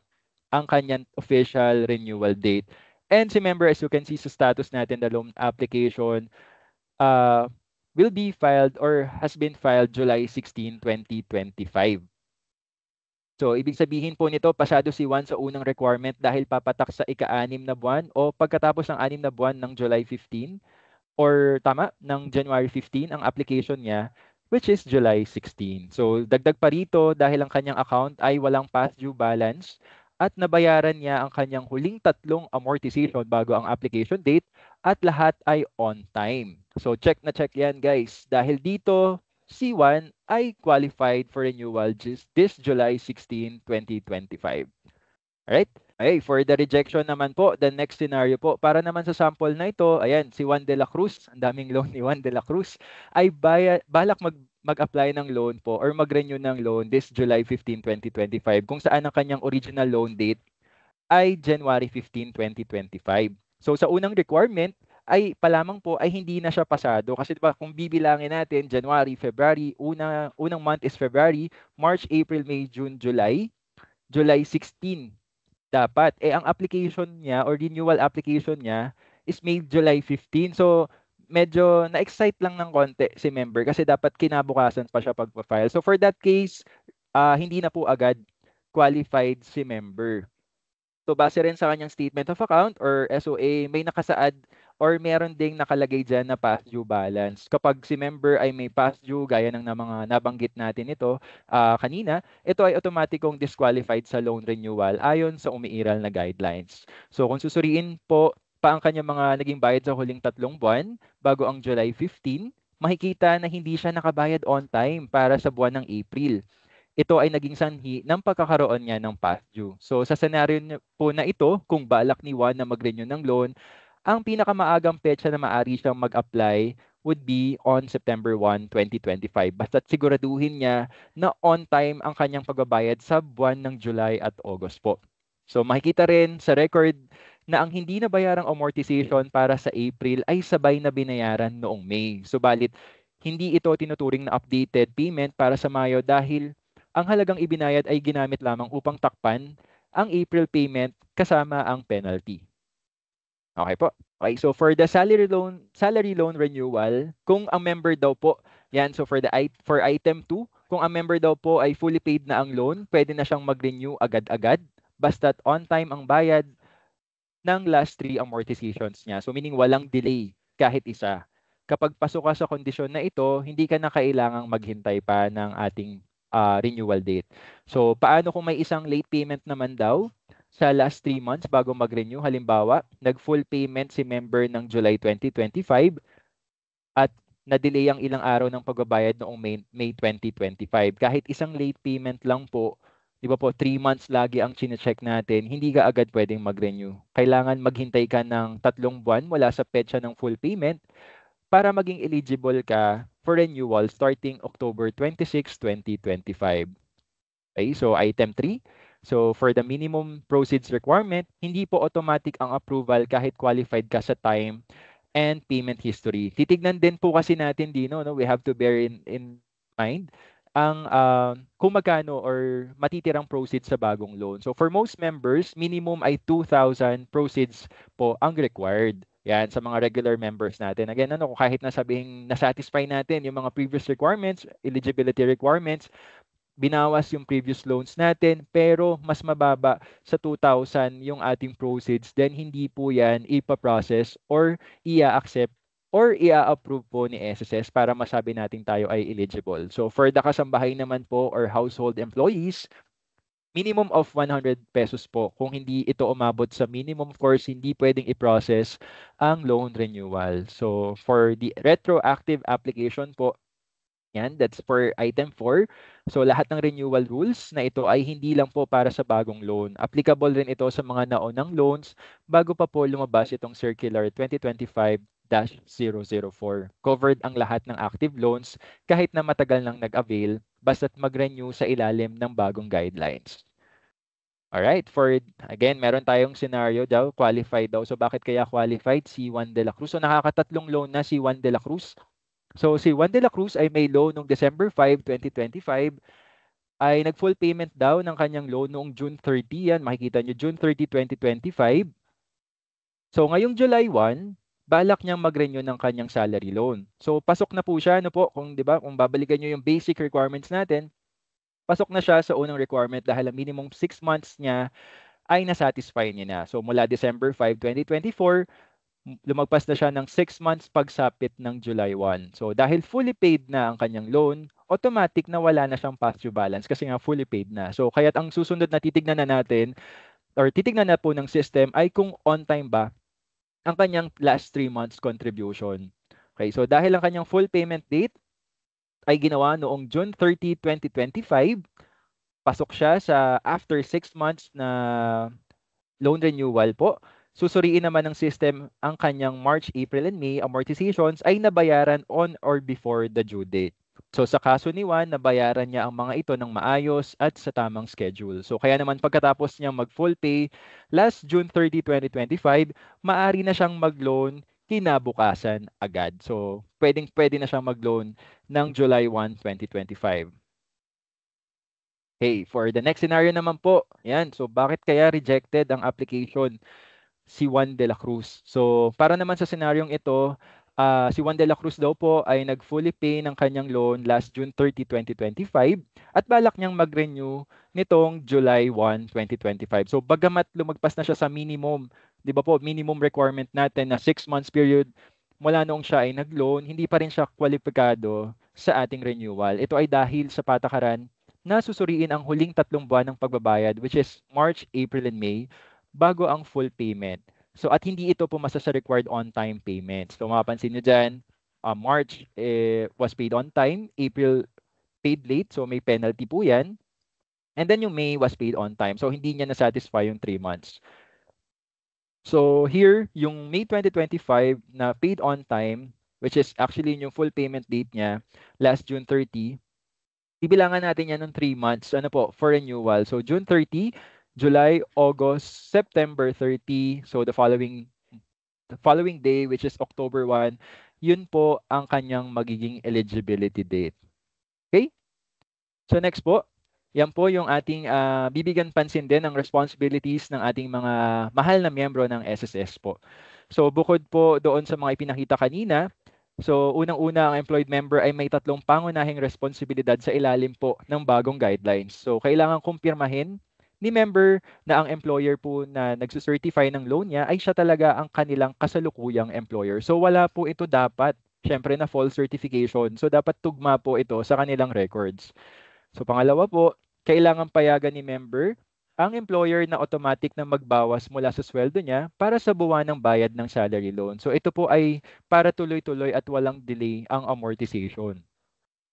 ang kanyang official renewal date. And si member, as you can see sa status natin, the loan application, will be filed or has been filed July 16, 2025. So, ibig sabihin po nito, pasado si Juan sa unang requirement dahil papatak sa ika-6 na buwan o pagkatapos ng 6 na buwan ng July 15 or ng January 15 ang application niya, which is July 16. So, dagdag pa rito dahil ang kanyang account ay walang past due balance at nabayaran niya ang kanyang huling 3 amortization bago ang application date at lahat ay on time. So check na check yan guys dahil dito si Juan ay qualified for renewal this July 16, 2025. Alright? Okay, for the rejection naman po, the next scenario po, para naman sa sample na ito, ayan, si Juan de la Cruz, ang daming loan ni Juan de la Cruz, ay balak mag-apply ng loan po or mag-renew ng loan this July 15, 2025 kung saan ang kanyang original loan date ay January 15, 2025. So sa unang requirement ay palamang po ay hindi na siya pasado kasi 'di ba kung bibilangin natin January, February, unang month is February, March, April, May, June, July, July 16 dapat. Eh ang application niya or renewal application niya is made July 15. So medyo na-excite lang ng konti si member kasi dapat kinabukasan pa siya pagpa-file. So for that case, hindi na po agad qualified si member. So base rin sa kanyang statement of account or SOA, may nakasaad or meron ding nakalagay dyan na past due balance. Kapag si member ay may past due, gaya ng mga nabanggit natin ito kanina, ito ay automatikong disqualified sa loan renewal ayon sa umiiral na guidelines. So kung susuriin po pa ang kanyang mga naging bayad sa huling 3 buwan bago ang July 15, makikita na hindi siya nakabayad on time para sa buwan ng April. Ito ay naging sanhi ng pagkakaroon niya ng past due. So sa senaryo po na ito, kung balak ni Juan na mag-renew ng loan, ang pinakamaagang petsa na maaari siyang mag-apply would be on September 1, 2025. Basta't siguraduhin niya na on time ang kanyang pagbabayad sa buwan ng July at August po. So makikita rin sa record na ang hindi nabayarang amortization para sa April ay sabay na binayaran noong May. Subalit, hindi ito tinuturing na updated payment para sa Mayo dahil ang halagang ibinayad ay ginamit lamang upang takpan ang April payment kasama ang penalty. Okay po. Okay, so for the salary loan renewal, kung ang member daw po, yan, so for item 2, kung ang member daw po ay fully paid na ang loan, pwede na siyang mag-renew agad-agad basta't on time ang bayad ng last 3 amortizations niya. So meaning walang delay kahit isa. Kapag pasok ka sa kondisyon na ito, hindi ka na kailangang maghintay pa ng ating renewal date. So, paano kung may isang late payment naman daw sa last 3 months bago mag-renew? Halimbawa, nag-full payment si member ng July 2025 at na-delay ang ilang araw ng pagbabayad noong May 2025. Kahit isang late payment lang po, di ba po, 3 months lagi ang chine-check natin, hindi ka agad pwedeng mag-renew. Kailangan maghintay ka ng 3 buwan mula sa petsa ng full payment para maging eligible ka for renewal starting October 26, 2025. Okay, so item 3. So for the minimum proceeds requirement, hindi po automatic ang approval kahit qualified ka sa time and payment history. Titignan din po kasi natin dino, no? We have to bear in mind ang kung magkano or matitirang proceeds sa bagong loan. So for most members, minimum ay 2,000 proceeds po ang required. Yan, sa mga regular members natin. Again, kung kahit na sabihing na-satisfy natin yung mga previous requirements, eligibility requirements, binawas yung previous loans natin, pero mas mababa sa 2,000 yung ating proceeds, then hindi po yan ipaprocess or i-accept or i-approve po ni SSS para masabi natin tayo ay eligible. So for the kasambahay naman po or household employees, minimum of 100 pesos po. Kung hindi ito umabot sa minimum, of course, hindi pwedeng i-process ang loan renewal. So, for the retroactive application po, yan, that's for item 4. So, lahat ng renewal rules na ito ay hindi lang po para sa bagong loan. Applicable rin ito sa mga naunang loans bago pa po lumabas itong Circular 2025-004. Covered ang lahat ng active loans kahit na matagal nang nag-avail basta't mag-renew sa ilalim ng bagong guidelines. Alright, again, meron tayong scenario daw, qualified daw. So bakit kaya qualified? Si Juan de la Cruz. So nakakatatlong loan na si Juan de la Cruz. So si Juan de la Cruz ay may loan noong December 5, 2025. Ay nag-full payment daw ng kanyang loan noong June 30. Yan, makikita nyo, June 30, 2025. So ngayong July 1, balak niyang mag-renew ng kanyang salary loan. So pasok na po siya, ano po, kung 'di ba, kung babalikan niyo yung basic requirements natin, pasok na siya sa unang requirement dahil ang minimum 6 months niya ay nasatisfy niya na. So mula December 5, 2024, lumagpas na siya ng 6 months pagsapit ng July 1. So dahil fully paid na ang kanyang loan, automatic na wala na siyang past due balance kasi nga fully paid na. So kaya't ang susunod na titignan na natin or titignan na po ng system ay kung on time ba ang kanyang last 3 months contribution. Okay, so dahil ang kanyang full payment date ay ginawa noong June 30, 2025, pasok siya sa after 6 months na loan renewal po. Susuriin naman ng system ang kanyang March, April, and May amortizations ay nabayaran on or before the due date. So sa kaso ni Juan, nabayaran niya ang mga ito ng maayos at sa tamang schedule. So kaya naman pagkatapos niya mag-full pay last June 30, 2025, maaari na siyang mag-loan kinabukasan agad. So pwedeng-pwede na siyang mag-loan ng July 1, 2025. Okay, for the next scenario naman po, yan. So bakit kaya rejected ang application si Juan de la Cruz? So para naman sa senaryong ito, si Juan de la Cruz daw po ay nag-fully pay ng kanyang loan last June 30, 2025 at balak niyang mag-renew nitong July 1, 2025. So bagamat lumagpas na siya sa minimum, 'di ba po, minimum requirement natin na 6 months period mula noong siya ay nag-loan, hindi pa rin siya kwalipikado sa ating renewal. Ito ay dahil sa patakaran na susuriin ang huling 3 buwan ng pagbabayad, which is March, April, and May, bago ang full payment. So at hindi ito pumasa sa required on-time payments. So mapapansin nyo dyan, March was paid on time, April paid late, so may penalty po yan. And then yung May was paid on time. So hindi niya na-satisfy yung 3 months. So here, yung May 2025 na paid on time, which is actually yung full payment date niya, last June 30, ibilangan natin yan ng 3 months, ano po, for renewal. So June 30, July, August, September 30, so the following day, which is October 1, yun po ang kanyang magiging eligibility date. Okay? So next po, yan po yung ating bibigyan pansin din ng responsibilities ng ating mga mahal na miyembro ng SSS po. So bukod po doon sa mga ipinakita kanina, so unang-una ang employed member ay may 3 pangunahing responsibilidad sa ilalim po ng bagong guidelines. So kailangan kumpirmahin ni member na ang employer po na nagsucertify ng loan niya ay siya talaga ang kanilang kasalukuyang employer. So wala po ito dapat, syempre na false certification. So dapat tugma po ito sa kanilang records. So pangalawa po, kailangan payagan ni member ang employer na automatic na magbawas mula sa sweldo niya para sa buwan ng bayad ng salary loan. So ito po ay para tuloy-tuloy at walang delay ang amortization.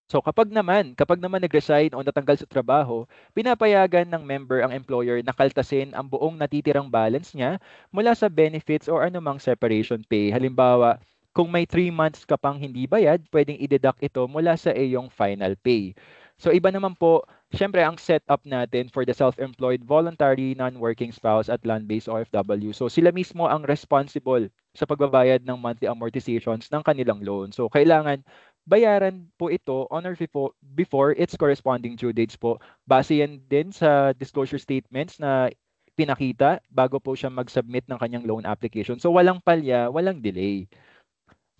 So kapag naman nag-resign o natanggal sa trabaho, pinapayagan ng member ang employer na kaltasin ang buong natitirang balance niya mula sa benefits o anumang separation pay. Halimbawa, kung may 3 months ka pang hindi bayad, pwedeng i-deduct ito mula sa iyong final pay. So iba naman po, syempre ang setup natin for the self-employed, voluntary, non-working spouse at land-based OFW. So sila mismo ang responsible sa pagbabayad ng monthly amortizations ng kanilang loan. So kailangan bayaran po ito on or before its corresponding due dates po. Base yan din sa disclosure statements na pinakita bago po siya mag-submit ng kanyang loan application. So walang palya, walang delay.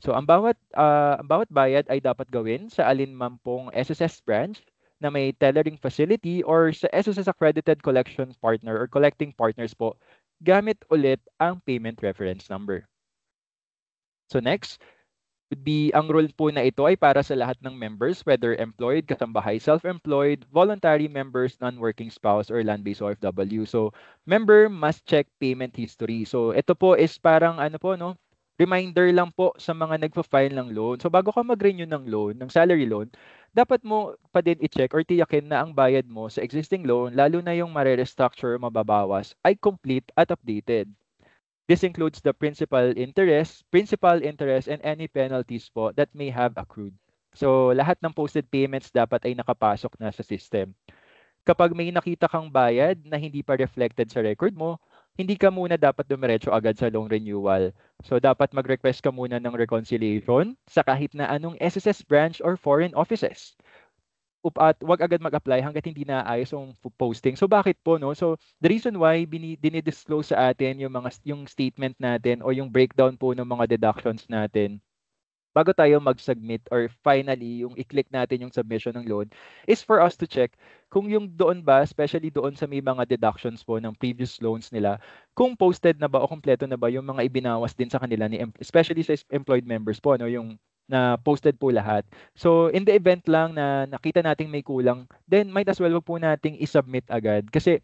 So ang bawat bayad ay dapat gawin sa alinman pong SSS branch na may tellering facility or sa SSS accredited collection partner or collecting partners po gamit ulit ang payment reference number. So next would be ang rule po na ito ay para sa lahat ng members, whether employed, kasambahay, self-employed, voluntary members, non-working spouse, or land-based OFW. So member must check payment history. So ito po is parang reminder lang po sa mga nagpa-file ng loan. So bago ka mag-renew ng loan, ng salary loan, dapat mo pa din i-check or tiyakin na ang bayad mo sa existing loan, lalo na yung mare-restructure, mababawas, ay complete at updated. This includes the principal interest, and any penalties po that may have accrued. So lahat ng posted payments dapat ay nakapasok na sa system. Kapag may nakita kang bayad na hindi pa reflected sa record mo, hindi ka muna dapat dumiretso agad sa loan renewal. So dapat mag-request ka muna ng reconciliation sa kahit na anong SSS branch or foreign offices. At wag agad mag-apply hanggat hindi naayos yung posting. So bakit po, no? So the reason why dinidisclose sa atin yung statement natin o yung breakdown po ng mga deductions natin bago tayo mag-submit or finally yung i-click natin yung submission ng loan is for us to check kung yung doon ba, especially doon sa may mga deductions po ng previous loans nila, kung posted na ba o kompleto na ba yung mga ibinawas din sa kanila especially sa employed members po, no, yung na posted po lahat. So in the event lang na nakita nating may kulang, then might as well wag po nating i-submit agad kasi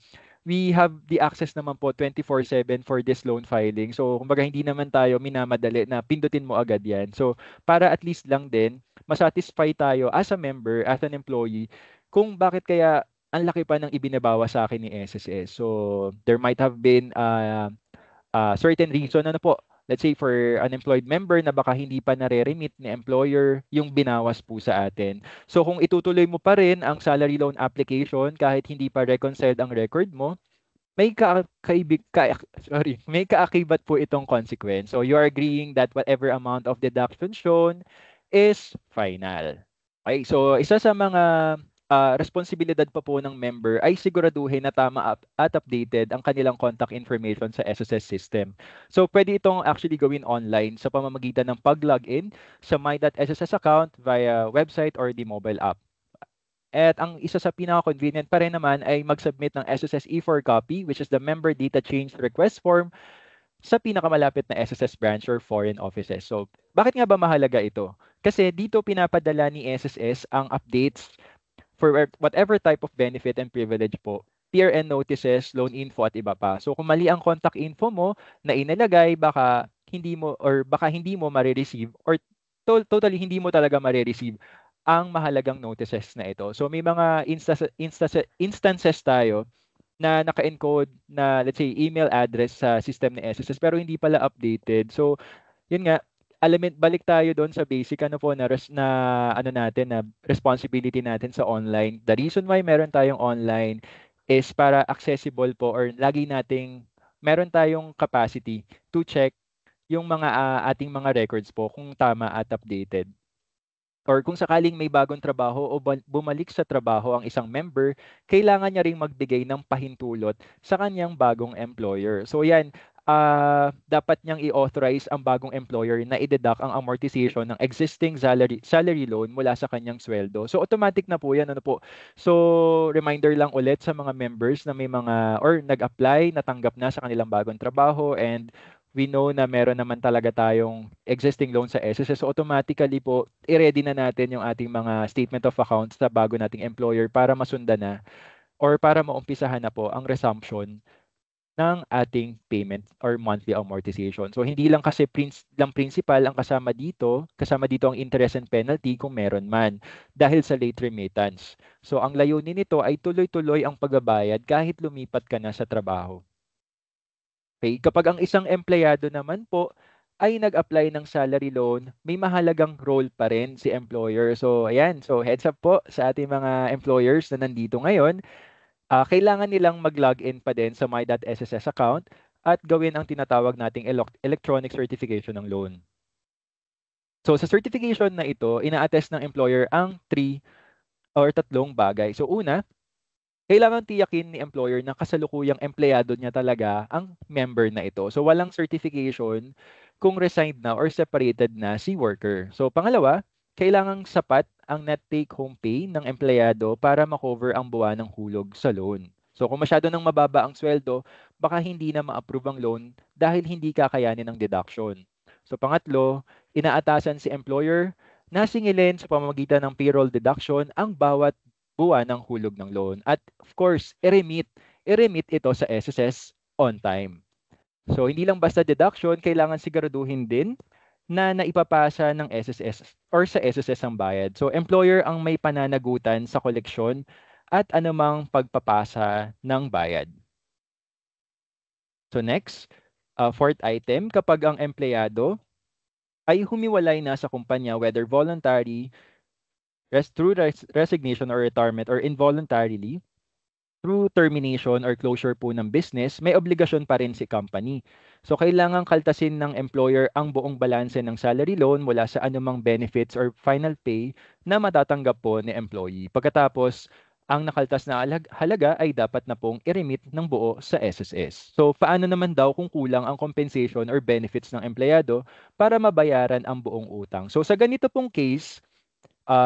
we have the access naman po 24/7 for this loan filing. So, kumbaga hindi naman tayo minamadali na pindutin mo agad yan. So, para at least lang din, masatisfy tayo as a member, as an employee, kung bakit kaya ang laki pa ng ibinabawa sa akin ni SSS. So, there might have been certain reason, let's say for unemployed member na baka hindi pa nare-remit ni employer yung binawas po sa atin. So kung itutuloy mo pa rin ang salary loan application kahit hindi pa reconciled ang record mo, may may kaakibat po itong consequence. So you are agreeing that whatever amount of deduction shown is final. Okay, so isa sa mga responsibilidad pa po ng member ay siguraduhin na tama at updated ang kanilang contact information sa SSS system. So pwede itong actually gawin online sa pamamagitan ng pag-login sa my.sss account via website or the mobile app. At ang isa sa pinaka-convenient pa rin naman ay mag-submit ng SSS E4 copy, which is the member data change request form, sa pinakamalapit na SSS branch or foreign offices. So, bakit nga ba mahalaga ito? Kasi dito pinapadala ni SSS ang updates for whatever type of benefit and privilege po, PRN notices, loan info at iba pa. So, kung mali ang contact info mo na inilagay, baka hindi mo ma-receive or totally hindi mo talaga ma-receive ang mahalagang notices na ito. So may mga instances tayo na naka-encode na, let's say, email address sa system ni SSS pero hindi pala updated. So yun nga, balik tayo doon sa basic na responsibility natin sa online. The reason why meron tayong online is para accessible po or meron tayong capacity to check yung mga ating mga records po kung tama at updated. Or kung sakaling may bagong trabaho o bumalik sa trabaho ang isang member, kailangan niya ring magbigay ng pahintulot sa kanyang bagong employer. So yan, dapat niyang i-authorize ang bagong employer na i-deduct ang amortization ng existing salary loan mula sa kanyang sweldo. So automatic na po yan. So reminder lang ulit sa mga members na may mga or nag-apply, natanggap na sa kanilang bagong trabaho, and we know na meron naman talaga tayong existing loan sa SSS. So automatically po, i-ready na natin yung ating mga statement of accounts sa bago nating employer para masundan na or para maumpisahan na po ang resumption ng ating payment or monthly amortization. So hindi lang kasi principal ang kasama dito ang interest and penalty kung meron man dahil sa late remittance. So ang layunin nito ay tuloy-tuloy ang pagbabayad kahit lumipat ka na sa trabaho. Okay, kapag ang isang empleyado naman po ay nag-apply ng salary loan, may mahalagang role pa rin si employer. So ayan, so heads up po sa ating mga employers na nandito ngayon. Kailangan nilang mag-login pa din sa my.sss account at gawin ang tinatawag nating electronic certification ng loan. So sa certification na ito, ina-attest ng employer ang 3 or 3 bagay. So una, kailangan tiyakin ni employer na kasalukuyang empleyado niya talaga ang member na ito. So walang certification kung resigned na or separated na si worker. So pangalawa, kailangang sapat ang net take-home pay ng empleyado para makover ang buwan ng hulog sa loan. So kung masyado nang mababa ang sweldo, baka hindi na ma-approve ang loan dahil hindi kakayanin ng deduction. So pangatlo, inaatasan si employer na singilin sa pamamagitan ng payroll deduction ang bawat buwan ng hulog ng loan. At of course, i-remit ito sa SSS on time. So hindi lang basta deduction, kailangan siguraduhin din na naipapasa ng SSS or sa SSS ang bayad. So employer ang may pananagutan sa koleksyon at anumang pagpapasa ng bayad. So next, fourth item, kapag ang empleyado ay humiwalay na sa kumpanya, whether voluntary, through resignation or retirement, or involuntarily, through termination or closure po ng business, may obligasyon pa rin si company. So kailangang kaltasin ng employer ang buong balanse ng salary loan mula sa anumang benefits or final pay na matatanggap po ni employee. Pagkatapos, ang nakaltas na halaga ay dapat na pong i-remit ng buo sa SSS. So paano naman daw kung kulang ang compensation or benefits ng empleyado para mabayaran ang buong utang? So sa ganito pong case,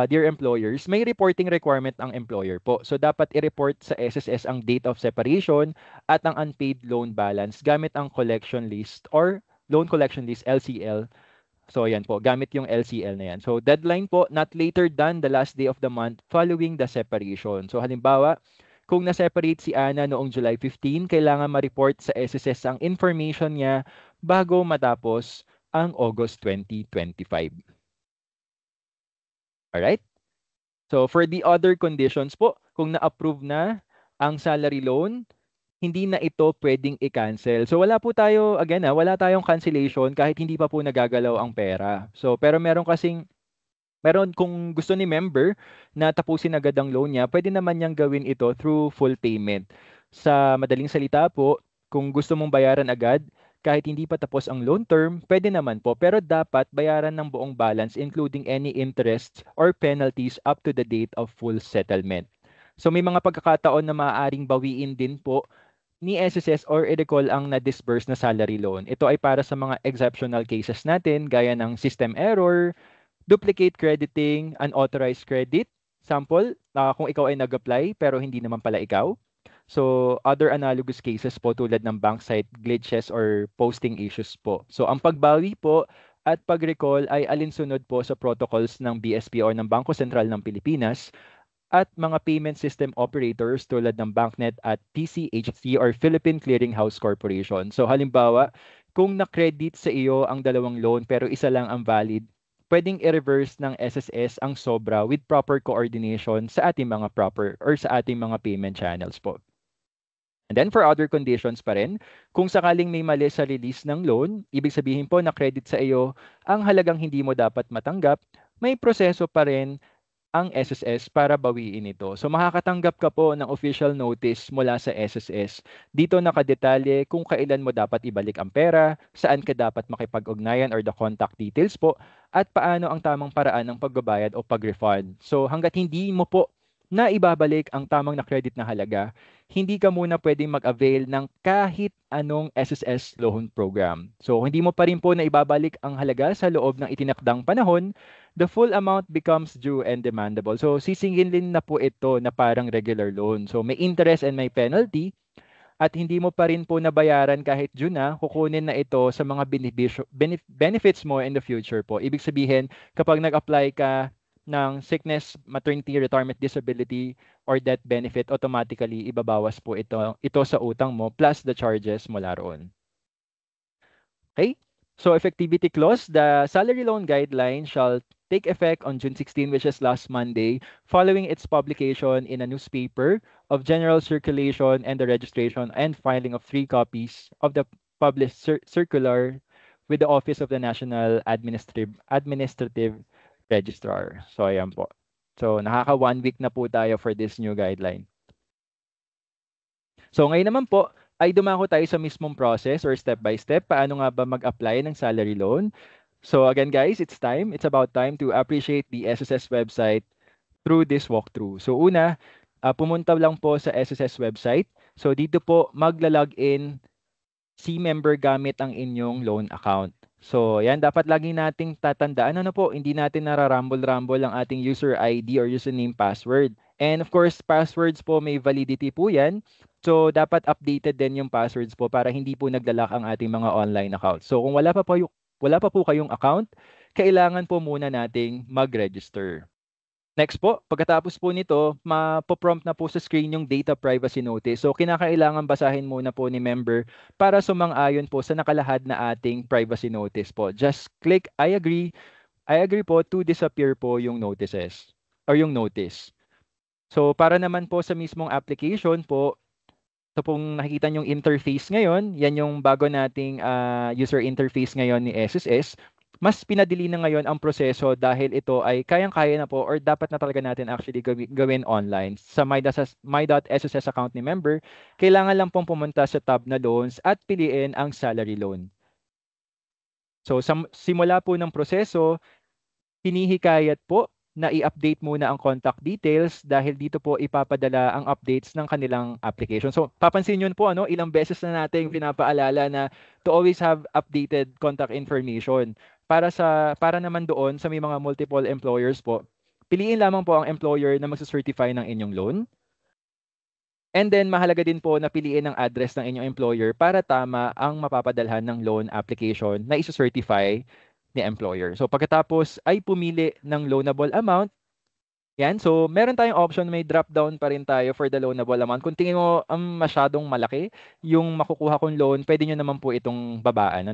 dear employers, may reporting requirement ang employer po. So dapat i-report sa SSS ang date of separation at ang unpaid loan balance gamit ang collection list or loan collection list, LCL. So yan po, gamit yung LCL na yan. So deadline po, not later than the last day of the month following the separation. So halimbawa, kung na-separate si Ana noong July 15, kailangan ma-report sa SSS ang information niya bago matapos ang August 2025. Alright? So for the other conditions po, kung na-approve na ang salary loan, hindi na ito pwedeng i-cancel. So wala po tayo, again wala tayong cancellation kahit hindi pa po nagagalaw ang pera. So pero meron kung gusto ni member na tapusin agad ang loan niya, pwede naman niyang gawin ito through full payment. Sa madaling salita po, kung gusto mong bayaran agad, kahit hindi pa tapos ang loan term, pwede naman po. Pero dapat bayaran ng buong balance including any interests or penalties up to the date of full settlement. So may mga pagkakataon na maaaring bawiin din po ni SSS or i-recall ang na-disburse na salary loan. Ito ay para sa mga exceptional cases natin gaya ng system error, duplicate crediting, unauthorized credit. Sample, kung ikaw ay nag-apply pero hindi naman pala ikaw. So, other analogous cases po tulad ng bank site glitches or posting issues po. So, ang pagbawi po at pag-recall ay alinsunod po sa protocols ng BSP or ng Bangko Sentral ng Pilipinas at mga payment system operators tulad ng BancNet at PCHC or Philippine Clearinghouse Corporation. So, halimbawa, kung na-credit sa iyo ang dalawang loan pero isa lang ang valid, pwedeng i-reverse ng SSS ang sobra with proper coordination sa ating mga payment channels po. And then for other conditions pa rin, kung sakaling may mali sa release ng loan, ibig sabihin po na credit sa iyo ang halagang hindi mo dapat matanggap, may proseso pa rin ang SSS para bawiin ito. So makakatanggap ka po ng official notice mula sa SSS. Dito nakadetalye kung kailan mo dapat ibalik ang pera, saan ka dapat makipag-ugnayan or the contact details po, at paano ang tamang paraan ng pagbabayad o pag-refund. So hanggat hindi mo po na ibabalik ang tamang na credit na halaga, hindi ka muna pwedeng mag-avail ng kahit anong SSS loan program. So hindi mo pa rin po na ibabalik ang halaga sa loob ng itinakdang panahon, the full amount becomes due and demandable. So sisingin din na po ito na parang regular loan. So may interest and may penalty at hindi mo pa rin po nabayaran kahit due na, kukunin na ito sa mga benefits mo in the future po. Ibig sabihin, kapag nag-apply ka ng sickness, maternity, retirement, disability, or death benefit, automatically ibabawas po ito sa utang mo plus the charges mula roon. Okay? So effectivity clause, the salary loan guideline shall take effect on June 16, which is last Monday, following its publication in a newspaper of general circulation and the registration and filing of 3 copies of the published circular with the Office of the National Administrative Registrar. So, ayan po. So, nakaka 1 week na po tayo for this new guideline. So, ngayon naman po, ay dumako tayo sa mismong process or step by step. Paano nga ba mag-apply ng salary loan? So, again guys, it's about time to appreciate the SSS website through this walkthrough. So, una, pumunta lang po sa SSS website. So, dito po, magla-login si member gamit ang inyong loan account. So, yan, dapat lagi nating tatandaan, hindi natin nararumble-rumble ang ating user ID or username password. And of course, passwords po may validity po yan. So, dapat updated din yung passwords po para hindi po naglalak ang ating mga online accounts. So, kung wala pa po kayong account, kailangan po muna nating mag-register. Next po, pagkatapos po nito, mapoprompt na po sa screen yung data privacy notice. So, kinakailangan basahin muna po ni member para sumang-ayon po sa nakalahad na ating privacy notice po. Just click I agree po to disappear po yung notices or yung notice. So, para naman po sa mismong application po, so kung nakikita yung interface ngayon, yan yung bago nating user interface ngayon ni SSS. Mas pinadili na ngayon ang proseso dahil ito ay kayang-kaya na po or dapat na talaga natin actually gawin online. Sa my.sss account ni member, kailangan lang pong pumunta sa tab na loans at piliin ang salary loan. So simula po ng proseso, hinihikayat po na i-update muna ang contact details dahil dito po ipapadala ang updates ng kanilang application. So papansin nyo po, ilang beses na natin pinapaalala na to always have updated contact information. Para naman doon sa may mga multiple employers po, piliin lamang po ang employer na magsa-certify ng inyong loan. And then mahalaga din po na piliin ang address ng inyong employer para tama ang mapapadalhan ng loan application na isa-certify ni employer. So pagkatapos ay pumili ng loanable amount. Yan, so meron tayong option, may drop down pa rin tayo for the loanable amount. Kung tingin mo masyadong malaki yung makukuha kong loan, pwede nyo naman po itong babaan.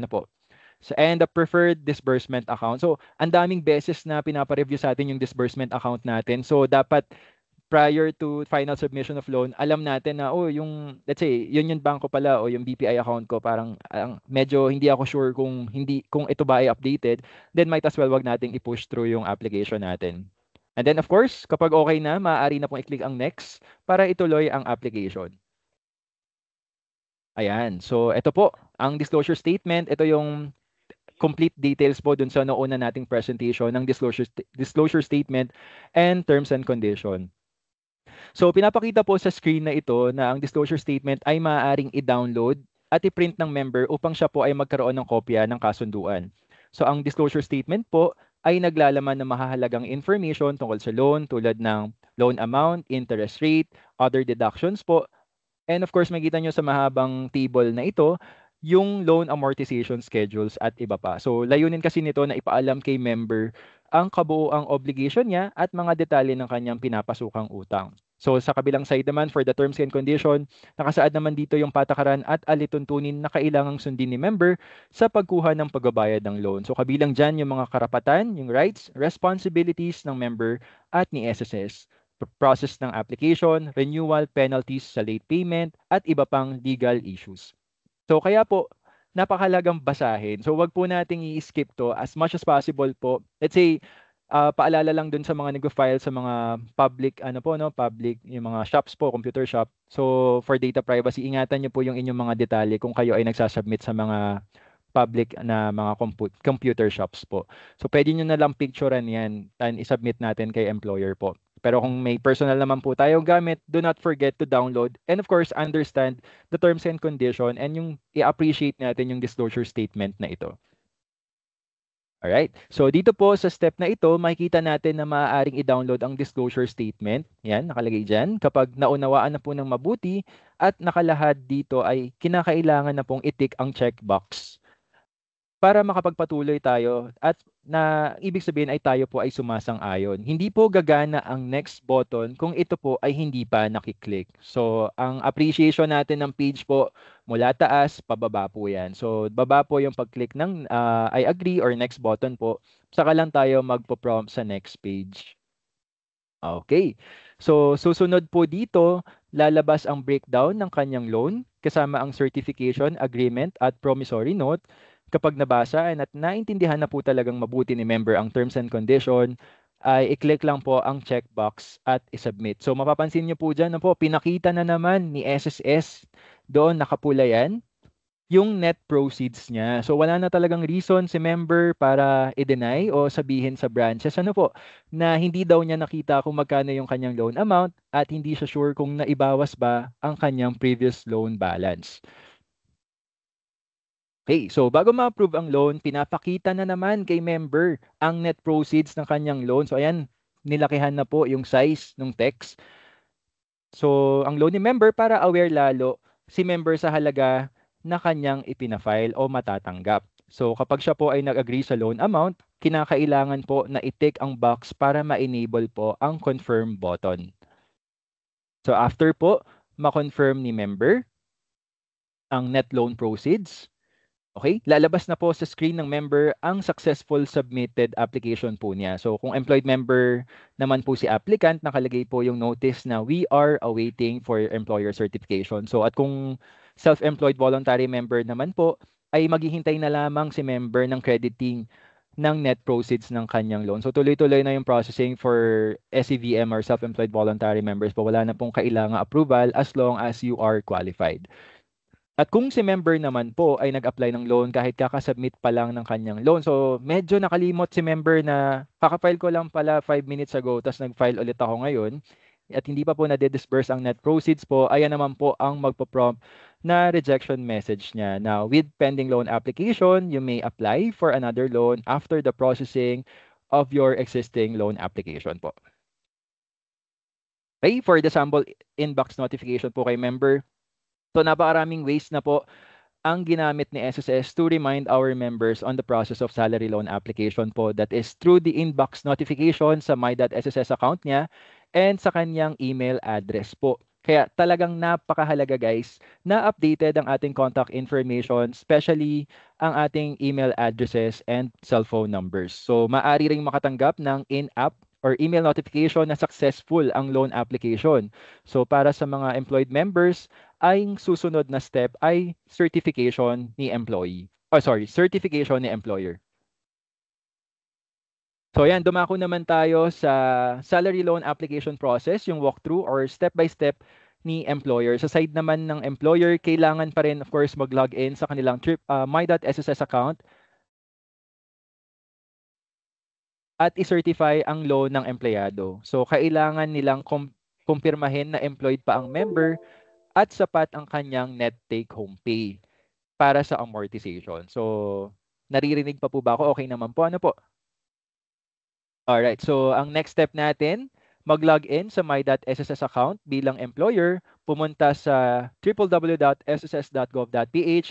So, and the preferred disbursement account. So, ang daming beses na pinapa-review sa atin yung disbursement account natin. So, dapat prior to final submission of loan, alam natin na, oh, yung, let's say, yun yung banko pala o yung BPI account ko, parang medyo hindi ako sure kung ito ba ay updated, then might as well wag nating i-push through yung application natin. And then, of course, kapag okay na, maaari na pong i-click ang next para ituloy ang application. Ayan. So, ito po, ang disclosure statement. Ito yung complete details po dun sa nauna nating presentation ng disclosure statement and terms and condition. So, pinapakita po sa screen na ito na ang disclosure statement ay maaaring i-download at i-print ng member upang siya po ay magkaroon ng kopya ng kasunduan. So, ang disclosure statement po ay naglalaman ng mahahalagang information tungkol sa loan tulad ng loan amount, interest rate, other deductions po. And of course, makita nyo sa mahabang table na ito, yung loan amortization schedules at iba pa. So, layunin kasi nito na ipaalam kay member ang kabuuang obligation niya at mga detalye ng kanyang pinapasukang utang. So, sa kabilang side naman, for the terms and condition, nakasaad naman dito yung patakaran at alituntunin na kailangang sundin ni member sa pagkuha ng pagbabayad ng loan. So, kabilang dyan yung mga karapatan, yung rights, responsibilities ng member at ni SSS. Process ng application, renewal, penalties sa late payment, at iba pang legal issues. So kaya po, napakahalagang basahin. So wag po nating i-skip to as much as possible po. Let's say, paalala lang dun sa mga nag-file sa mga public, public, yung mga shops po, computer shop. So for data privacy, ingatan nyo po yung inyong mga detalye kung kayo ay nagsasubmit sa mga public na mga computer shops po. So pwede nyo na lang picturean yan and isubmit natin kay employer po. Pero kung may personal naman po tayong gamit, do not forget to download and of course understand the terms and condition and yung i-appreciate natin yung disclosure statement na ito. Alright, so dito po sa step na ito, makikita natin na maaaring i-download ang disclosure statement. Yan, nakalagay dyan. Kapag naunawaan na po ng mabuti at nakalahad dito ay kinakailangan na pong i-tick ang checkbox para makapagpatuloy tayo at na ibig sabihin ay tayo po ay sumasang-ayon. Hindi po gagana ang next button kung ito po ay hindi pa nakiklik. So, ang appreciation natin ng page po mula taas, pababa po yan. So, baba po yung pag-click ng I agree or next button po. Saka lang tayo magpo-prompt sa next page. Okay. So, susunod po dito, lalabas ang breakdown ng kanyang loan kasama ang certification, agreement at promissory note. Kapag nabasa at naintindihan na po talagang mabuti ni member ang terms and condition, ay i-click lang po ang checkbox at i-submit. So mapapansin niyo po dyan na po, pinakita na naman ni SSS doon nakapula yan, yung net proceeds niya. So wala na talagang reason si member para i-deny o sabihin sa branches na hindi daw niya nakita kung magkano yung kanyang loan amount at hindi siya sure kung naibawas ba ang kanyang previous loan balance. Okay, so bago ma-approve ang loan, pinapakita na naman kay member ang net proceeds ng kanyang loan. So ayan, nilakihan na po yung size ng text. So ang loan ni member para aware lalo si member sa halaga na kanyang ipina-file o matatanggap. So kapag siya po ay nag-agree sa loan amount, kinakailangan po na i-tick ang box para ma-enable po ang confirm button. So after po, ma-confirm ni member ang net loan proceeds. Okay, lalabas na po sa screen ng member ang successful submitted application po niya. So kung employed member naman po si applicant, nakalagay po yung notice na we are awaiting for employer certification. So at kung self-employed voluntary member naman po, ay maghihintay na lamang si member ng crediting ng net proceeds ng kanyang loan. So tuloy-tuloy na yung processing for SEVM or self-employed voluntary members po. Wala na pong kailangang approval as long as you are qualified. At kung si member naman po ay nag-apply ng loan kahit kakasubmit pa lang ng kanyang loan. So medyo nakalimot si member na kakafile ko lang pala 5 minutes ago tapos nag-file ulit ako ngayon at hindi pa po na-disburse ang net proceeds po, ayan naman po ang magpo-prompt na rejection message niya. Now, with pending loan application, you may apply for another loan after the processing of your existing loan application po. Okay, for the sample inbox notification po kay member, so napakaraming ways na po ang ginamit ni SSS to remind our members on the process of salary loan application po. That is through the inbox notification sa my.sss account niya and sa kanyang email address po. Kaya talagang napakahalaga guys na updated ang ating contact information, especially ang ating email addresses and cellphone numbers. So maaari ring makatanggap ng in-app or email notification na successful ang loan application. So para sa mga employed members, ang susunod na step ay certification ni employee. Certification ni employer. So yan, dumako naman tayo sa salary loan application process, yung walkthrough or step-by-step ni employer. Sa side naman ng employer, kailangan pa rin of course mag-log in sa kanilang my.sss account at i-certify ang loan ng empleyado. So kailangan nilang kumpirmahin na employed pa ang member at sapat ang kanyang net take-home pay para sa amortization. So naririnig pa po ba ako? Okay naman po. Ano po? Alright, so ang next step natin, mag-log in sa my.sss account bilang employer, pumunta sa www.sss.gov.ph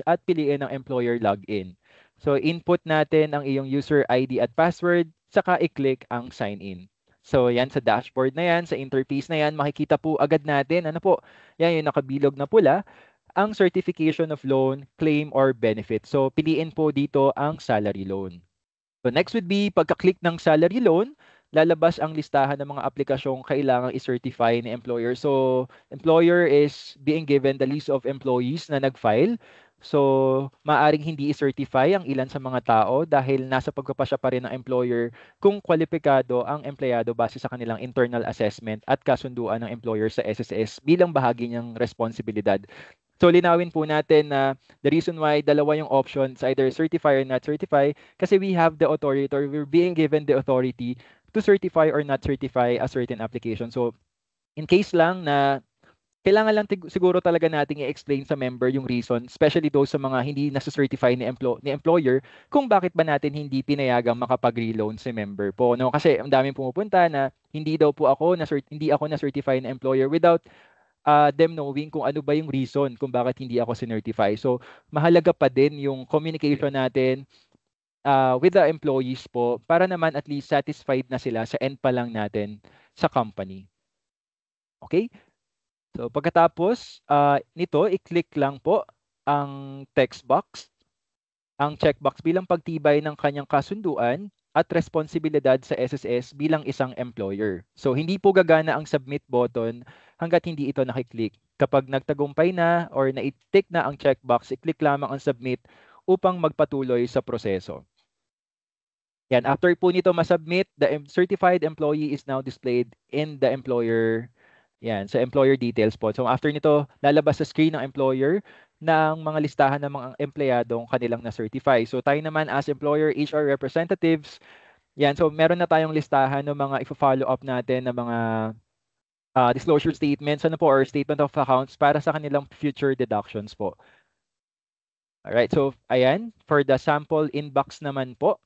at piliin ang employer login. So input natin ang iyong user ID at password, saka i-click ang sign in. So yan sa dashboard na yan, sa interface na yan, makikita po agad natin, ano po, yan yung nakabilog na pula, ang certification of loan, claim, or benefit. So piliin po dito ang salary loan. So next would be pagka-click ng salary loan, lalabas ang listahan ng mga aplikasyong kailangang i-certify ni employer. So employer is being given the list of employees na nag-file. So maaring hindi i-certify ang ilan sa mga tao dahil nasa pagpapasya pa rin ng employer kung kwalipikado ang empleyado base sa kanilang internal assessment at kasunduan ng employer sa SSS bilang bahagi niyang responsibilidad. So linawin po natin na the reason why dalawa yung options, either certify or not certify, kasi we have the authority or we're being given the authority to certify or not certify a certain application. So in case lang na kailangan lang siguro talaga nating i-explain sa member yung reason, especially those sa mga hindi nasa-certify ni employer, kung bakit ba natin hindi pinayagang makapag-reloan si member po. No? Kasi ang daming pumupunta na hindi daw po ako hindi ako na-certify na employer without them knowing kung ano ba yung reason kung bakit hindi ako sinertify. So, mahalaga pa din yung communication natin with the employees po para naman at least satisfied na sila sa end pa lang natin sa company. Okay? So, pagkatapos nito, i-click lang po ang text box, ang checkbox bilang pagtibay ng kanyang kasunduan at responsibilidad sa SSS bilang isang employer. So, hindi po gagana ang submit button hanggat hindi ito nakiklik. Kapag nagtagumpay na or na-tick na ang checkbox, i-click lamang ang submit upang magpatuloy sa proseso. Yan, after po nito masubmit, the certified employee is now displayed in the employer. Yan, sa employer details po. So after nito, lalabas sa screen ng employer ng mga listahan ng mga empleyadong kanilang na-certify. So tayo naman as employer, HR representatives, yan, so meron na tayong listahan ng mga i-follow up natin ng mga disclosure statements or statement of accounts para sa kanilang future deductions po. Alright, so ayan, for the sample inbox naman po,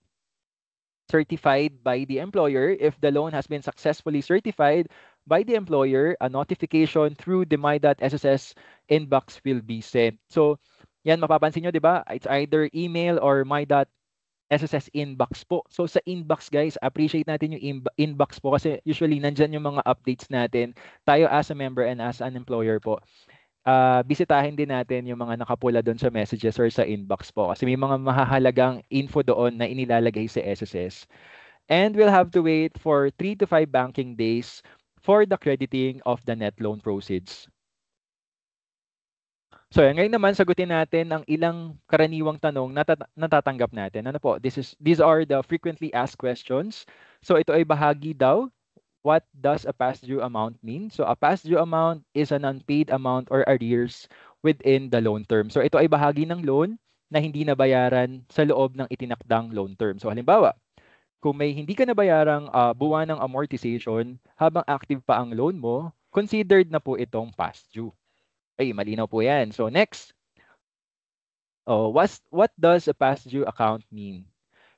certified by the employer. If the loan has been successfully certified by the employer, a notification through the my.sss inbox will be sent. So, yan mapapansin nyo, di ba? It's either email or my.sss inbox po. So, sa inbox, guys, appreciate natin yung inbox po kasi usually nandyan yung mga updates natin. Tayo as a member and as an employer po. Bisitahin din natin yung mga nakapula doon sa messages or sa inbox po kasi may mga mahahalagang info doon na inilalagay sa SSS. And we'll have to wait for 3 to 5 banking days for the crediting of the net loan proceeds. So ngayon naman sagutin natin ang ilang karaniwang tanong na natatanggap natin. Ano po? These are the frequently asked questions. So ito ay bahagi daw. What does a past due amount mean? So a past due amount is an unpaid amount or arrears within the loan term. So ito ay bahagi ng loan na hindi nabayaran sa loob ng itinakdang loan term. So halimbawa, kung may hindi ka nabayarang buwan ng amortization habang active pa ang loan mo, considered na po itong past due. Ay, malinaw po yan. So next, what does a past due account mean?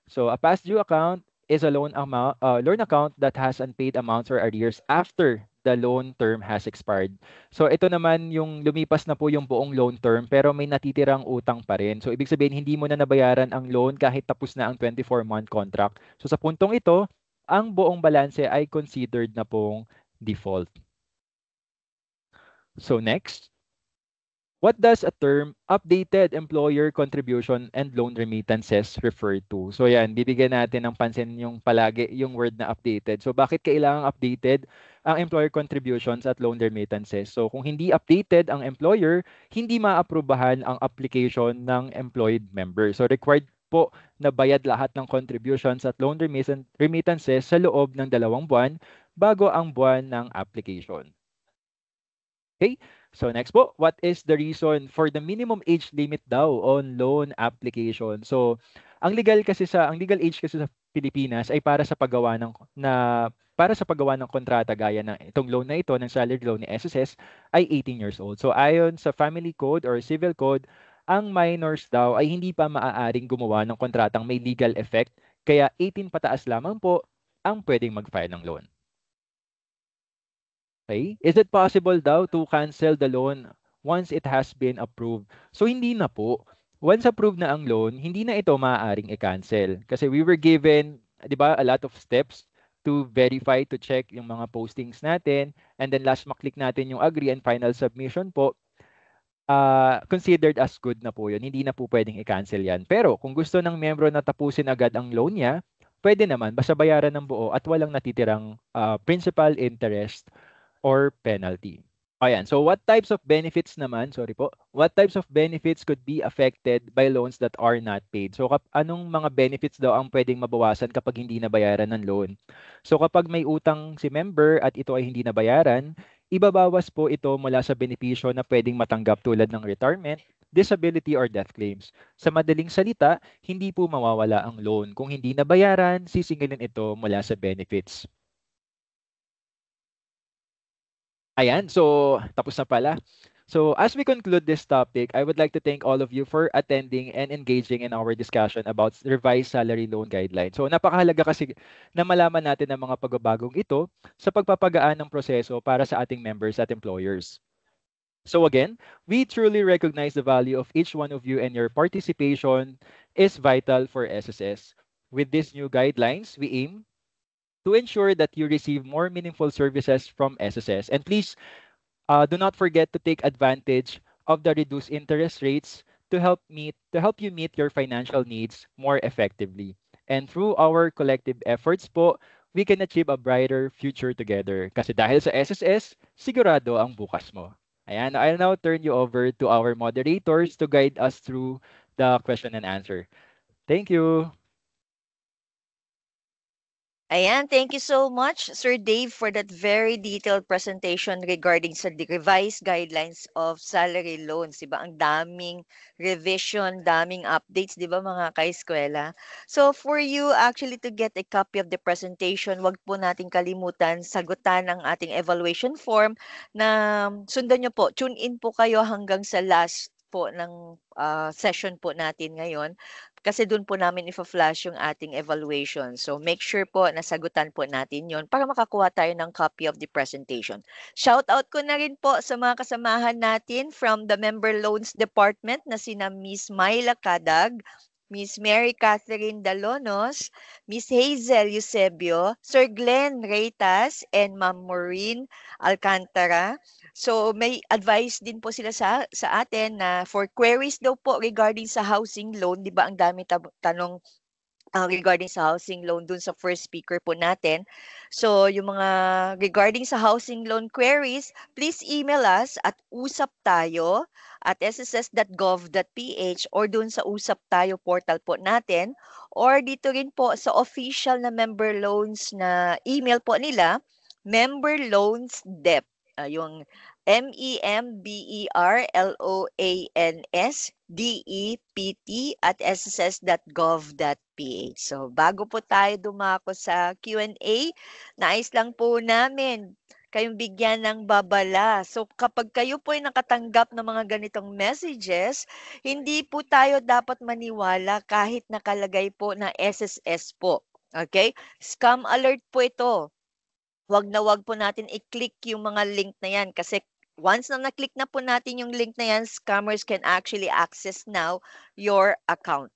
So a past due account is a loan account that has unpaid amounts or arrears after the loan term has expired. So ito naman yung lumipas na po yung buong loan term pero may natitirang utang pa rin. So ibig sabihin hindi mo na nabayaran ang loan kahit tapos na ang 24-month contract. So sa puntong ito, ang buong balanse ay considered na pong default. So next, What does a term updated employer contribution and loan remittances refer to? So yan, bibigyan natin ng pansin yung palagi yung word na updated. So bakit kailangang updated ang employer contributions at loan remittances? So kung hindi updated ang employer, hindi maaprubahan ang application ng employed member. So required po na bayad lahat ng contributions at loan remittances sa loob ng 2 buwan bago ang buwan ng application. Okay? So next po, what is the reason for the minimum age limit daw on loan application? So, ang legal age kasi sa Pilipinas ay para sa paggawa ng kontrata gaya ng itong loan na ito ng salary loan ni SSS ay 18 years old. So ayon sa Family Code or Civil Code, ang minors daw ay hindi pa maaaring gumawa ng kontratang may legal effect, kaya 18 pataas lamang po ang pwedeng mag-file ng loan. Okay? Is it possible daw to cancel the loan once it has been approved? So hindi na po. Once approved na ang loan, hindi na ito maaaring i-cancel. Kasi we were given, di ba, a lot of steps to verify, to check yung mga postings natin. And then last maklik natin yung agree and final submission po. Considered as good na po yun. Hindi na po pwedeng i-cancel yan. Pero kung gusto ng membro na tapusin agad ang loan niya, pwede naman, basta bayaran ng buo at walang natitirang principal, interest, or penalty. Ayan. So what types of benefits naman, what types of benefits could be affected by loans that are not paid? So anong mga benefits daw ang pwedeng mabawasan kapag hindi nabayaran ng loan? So kapag may utang si member at ito ay hindi nabayaran, ibabawas po ito mula sa benepisyo na pwedeng matanggap tulad ng retirement, disability, or death claims. Sa madaling salita, hindi po mawawala ang loan. Kung hindi nabayaran, sisingilin ito mula sa benefits. Ayan, so tapos na pala. So as we conclude this topic, I would like to thank all of you for attending and engaging in our discussion about revised salary loan guidelines. So napakahalaga kasi na malaman natin ang mga pagbabagong ito sa pagpapagaan ng proseso para sa ating members at employers. So again, we truly recognize the value of each one of you, and your participation is vital for SSS. With these new guidelines, we aim to ensure that you receive more meaningful services from SSS. And please do not forget to take advantage of the reduced interest rates to help you meet your financial needs more effectively. And through our collective efforts po, we can achieve a brighter future together. Kasi dahil sa SSS, sigurado ang bukas mo. Ayan, I'll now turn you over to our moderators to guide us through the question and answer. Thank you. Ayan, thank you so much, Sir Dave, for that very detailed presentation regarding sa revised guidelines of salary loans. Diba? Ang daming revision, daming updates, di ba mga ka-eskwela? So for you actually to get a copy of the presentation, wag po nating kalimutan sagutan ang ating evaluation form na sundan nyo po. Tune in po kayo hanggang sa last po ng session po natin ngayon. Kasi doon po namin ifa-flash yung ating evaluation. So make sure po na sagutan po natin yon para makakuha tayo ng copy of the presentation. Shout out ko na rin po sa mga kasamahan natin from the Member Loans Department na sina Miss Myla Cadag, Miss Mary Catherine Dalonos, Miss Hazel Eusebio, Sir Glenn Reitas, and Ma'am Maureen Alcantara. So may advice din po sila sa atin na for queries daw po regarding sa housing loan, 'di ba ang dami tanong regarding sa housing loan dun sa first speaker po natin. So yung mga regarding sa housing loan queries, please email us at usaptayo@sss.gov.ph or dun sa Usap Tayo portal po natin, or dito rin po sa official na member loans na email po nila, Member Loans Dep. Yung memberloansdept@sss.gov.ph. So bago po tayo dumako sa Q&A, nais lang po namin kayong bigyan ng babala. So kapag kayo po ay nakatanggap ng mga ganitong messages, hindi po tayo dapat maniwala kahit nakalagay po na SSS po. Okay? Scam alert po ito. Wag po natin i-click yung mga link na yan kasi once na na-click na po natin yung link na yan, scammers can actually access now your account.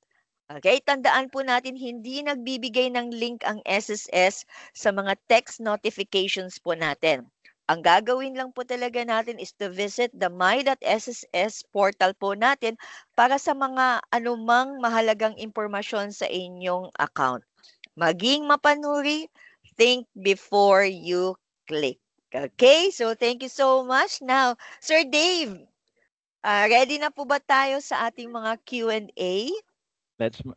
Okay, tandaan po natin, hindi nagbibigay ng link ang SSS sa mga text notifications po natin. ang gagawin lang po talaga natin is to visit the my.sss portal po natin para sa mga anumang mahalagang impormasyon sa inyong account. Maging mapanuri, think before you click. Okay, so thank you so much. Now, Sir Dave, ready na po ba tayo sa ating mga Q&A?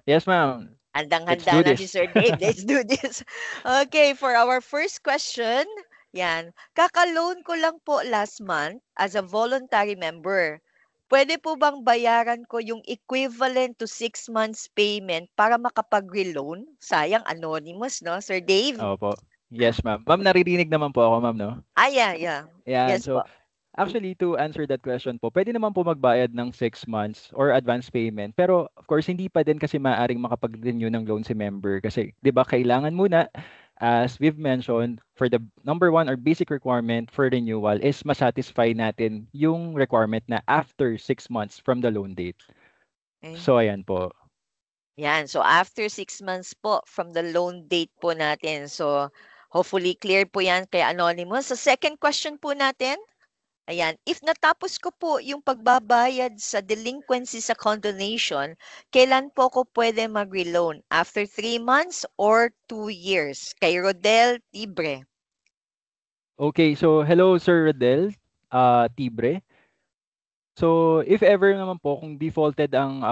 Yes, ma'am. Let's Handang-handa do na si this. Sir Dave. Let's do this. Okay, for our first question, yan. Kaka-loan ko lang po last month as a voluntary member. Pwede po bang bayaran ko yung equivalent to 6 months payment para makapag-reloan? Sayang, anonymous, no? Sir Dave? Opo. Yes, ma'am. Ma'am, naririnig naman po ako, ma'am, no? Yeah. Yan. Yes So, po. actually, to answer that question po, pwede naman po magbayad ng 6 months or advance payment. Pero, of course, hindi pa din kasi maaaring makapag-renew ng loan si member. Kasi, di ba, kailangan muna, as we've mentioned, for the number one or basic requirement for renewal is masatisfy natin yung requirement na after 6 months from the loan date. Okay. So, ayan po. Yan. So, after 6 months po from the loan date po natin. So, hopefully clear po yan kay Anonymous. Sa second question po natin, ayan, if natapos ko po yung pagbabayad sa delinquency sa condonation, kailan po ko pwede mag-reloan? After 3 months or 2 years? Kay Rodel Tibre. Okay, so hello Sir Rodel, Tibre. So if ever naman po kung defaulted ang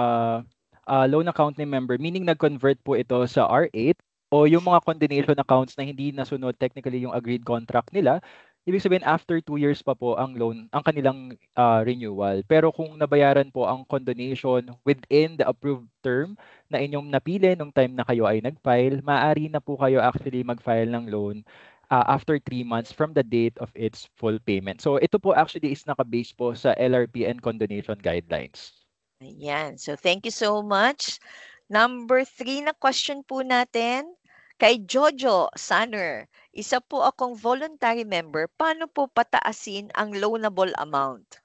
loan account ni member, meaning nag-convert po ito sa R8 o yung mga condonation accounts na hindi nasunod technically yung agreed contract nila, ibig sabihin after 2 years pa po ang loan, ang kanilang renewal. Pero kung nabayaran po ang condonation within the approved term na inyong napili nung time na kayo ay nag-file, maaari na po kayo actually mag-file ng loan after 3 months from the date of its full payment. So ito po actually is naka-base po sa LRP and condonation guidelines. Ayan. So, thank you so much. Number 3 na question po natin. Kay Jojo Sanner, isa po akong voluntary member. Paano po pataasin ang loanable amount?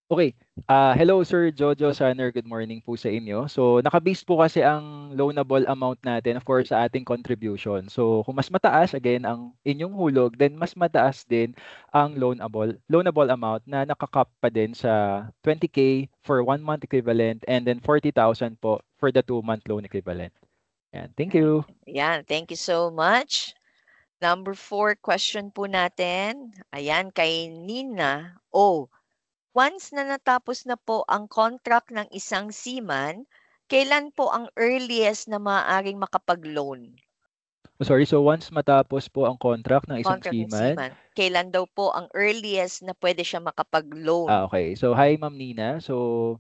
Okay. Hello Sir Jojo Sanner, good morning po sa inyo. So naka-base po kasi ang loanable amount natin of course sa ating contribution. So kung mas mataas again ang inyong hulog, then mas mataas din ang loanable amount na nakakap pa din sa 20K for 1 month equivalent and then 40,000 po for the 2-month loan equivalent. Yan. Thank you. Ayan, thank you so much. Number 4 question po natin. Ayan, kay Nina. Once na natapos na po ang contract ng isang seaman, kailan po ang earliest na maaaring makapag-loan? Sorry, so once matapos po ang contract ng isang seaman, kailan daw po ang earliest na pwede siya makapag-loan? Okay. So hi Ma'am Nina. So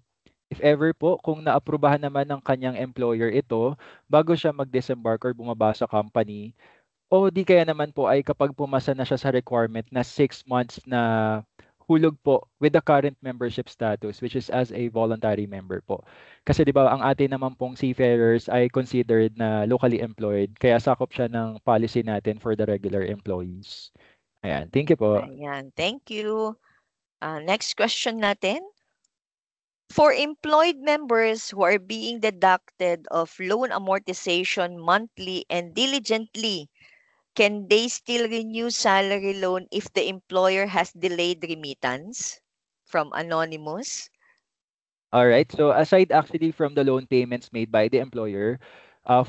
if ever po, kung naaprubahan naman ng kanyang employer ito, bago siya mag-disembark or bumaba sa company, o di kaya naman po ay kapag pumasa na siya sa requirement na 6 months na hulog po with the current membership status, which is as a voluntary member po. Kasi di ba ang atin naman pong seafarers ay considered na locally employed, kaya sakop siya ng policy natin for the regular employees. Ayan, thank you po. Ayan, thank you. Next question natin. For employed members who are being deducted of loan amortization monthly and diligently, can they still renew salary loan if the employer has delayed remittance? From Anonymous. All right. So aside actually from the loan payments made by the employer,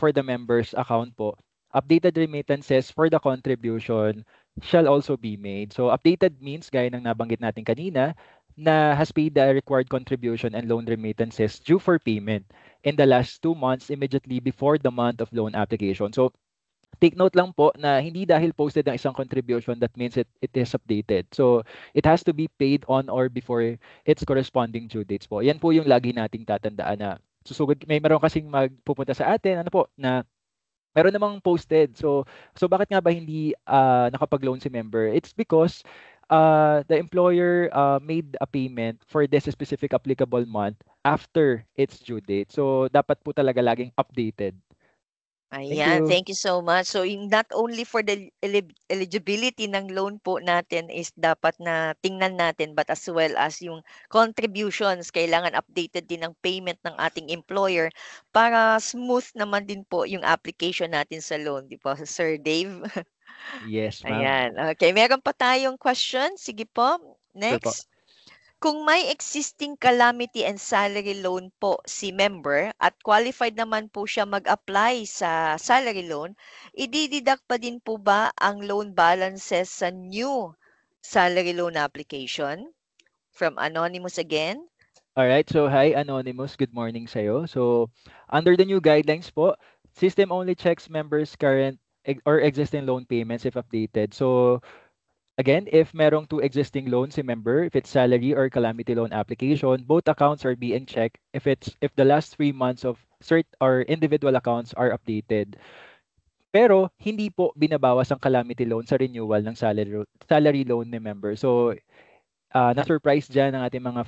for the members account po, updated remittances for the contribution shall also be made. So updated means, gaya ng nabanggit natin kanina, na has paid the required contribution and loan remittances due for payment in the last 2 months immediately before the month of loan application. So take note lang po na hindi dahil posted ang isang contribution that means it is updated. So it has to be paid on or before its corresponding due dates po. Yan po yung lagi nating tatandaan na susugod. May meron kasing magpupunta sa atin, na meron namang posted. So bakit nga ba hindi nakapag-loan si member? It's because the employer made a payment for this specific applicable month after its due date. So dapat po talaga laging updated. Ayan, you. thank you so much. So not only for the eligibility ng loan po natin is dapat na tingnan natin, but as well as yung contributions, kailangan updated din ang payment ng ating employer para smooth naman din po yung application natin sa loan, di po, Sir Dave? Yes, ma'am. Ayan. Okay, meron pa tayong question. Sige po. Sure po. Next. Kung may existing calamity and salary loan po si member at qualified naman po siya mag-apply sa salary loan, i-deduct pa din po ba ang loan balances sa new salary loan application? From Anonymous again. Alright, so hi Anonymous, good morning sa'yo. So, under the new guidelines po, system only checks members' current or existing loan payments if updated. So, again, if merong two existing loans si member, if it's salary or calamity loan application, both accounts are being checked if the last 3 months of cert or individual accounts are updated. Pero hindi po binabawas ang calamity loan sa renewal ng salary loan ni member. So na-surprise dyan ang ating mga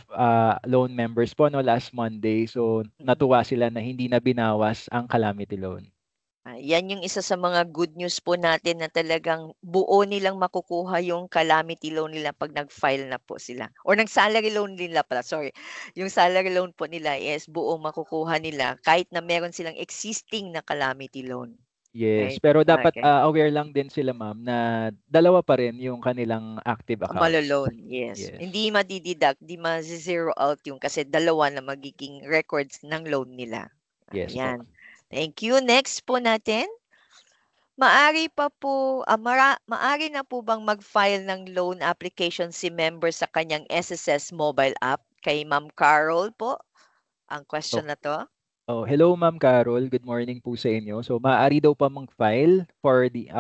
loan members po no last Monday. So natuwa sila na hindi na binawas ang calamity loan. Yan yung isa sa mga good news po natin na talagang buo nilang makukuha yung calamity loan nila pag nag-file na po sila. Or ng salary loan nila pala, sorry. Yung salary loan po nila is buo makukuha nila kahit na meron silang existing na calamity loan. Yes, Right? pero dapat Okay. aware lang din sila ma'am na dalawa pa rin yung kanilang active accounts. Malo-loan, yes. Yes. Hindi madideduct, hindi ma-zero out yung kasi dalawa na magiging records ng loan nila. Yes po. Ayan. Thank you. Next po natin. Maari na po bang mag-file ng loan application si member sa kanyang SSS mobile app? Kay Ma'am Carol po, ang question na to. Oh, hello Ma'am Carol, good morning po sa inyo. So maaari daw pa mag-file for the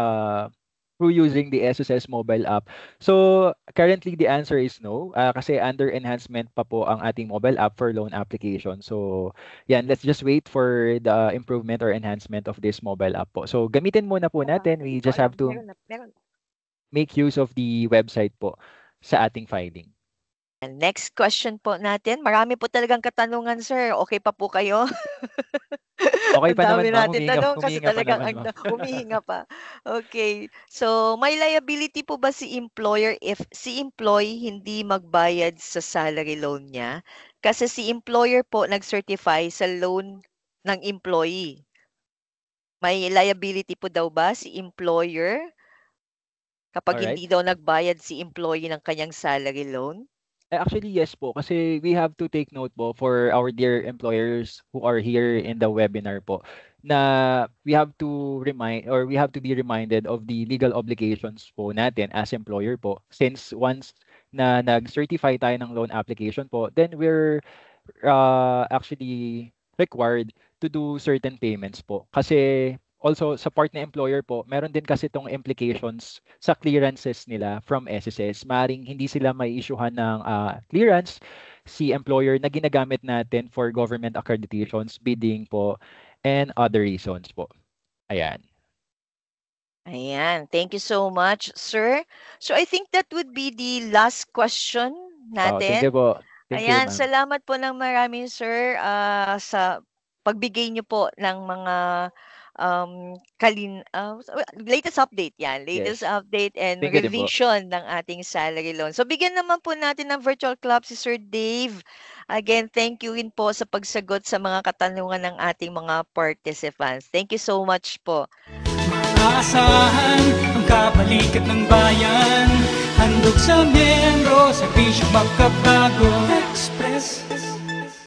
through using the SSS mobile app. So currently the answer is no kasi under enhancement pa po ang ating mobile app for loan application. So yan, let's just wait for the improvement or enhancement of this mobile app po. So gamitin muna po natin. We just have to make use of the website po sa ating filing. And next question po natin. Marami po talagang katanungan, sir. Okay pa po kayo? Okay pa Ang dami naman, ma'am. natin tanong kasi Humihinga pa talagang naman, ma'am. humihinga pa. Okay. So, may liability po ba si employer if si employee hindi magbayad sa salary loan niya? Kasi si employer po nag-certify sa loan ng employee. May liability po daw ba si employer kapag Alright. hindi daw nagbayad si employee ng kanyang salary loan? Actually, yes po. Kasi we have to take note po for our dear employers who are here in the webinar po na we have to be reminded of the legal obligations po natin as employer po. Since once na nag-certify tayo ng loan application po, then we're actually required to do certain payments po. Kasi also sa part ng employer po, meron din kasi itong implications sa clearances nila from SSS. Maring hindi sila may issuehan ng clearance si employer na ginagamit natin for government accreditations, bidding po, and other reasons po. Ayan. Ayan. Thank you so much, sir. So I think that would be the last question Thank natin. you po. Thank you, Ayan, ma'am. salamat po ng marami, sir, sa pagbigay niyo po ng mga latest update yan. Latest update and Thank you din po. revision ng ating salary loan. So bigyan naman po natin ng virtual clap si Sir Dave. Again, thank you rin po sa pagsagot sa mga katanungan ng ating mga participants. Thank you so much po. Maasahan ang kabalikat ng bayan. Handog sa miyembro, serbisyong magkabago. Express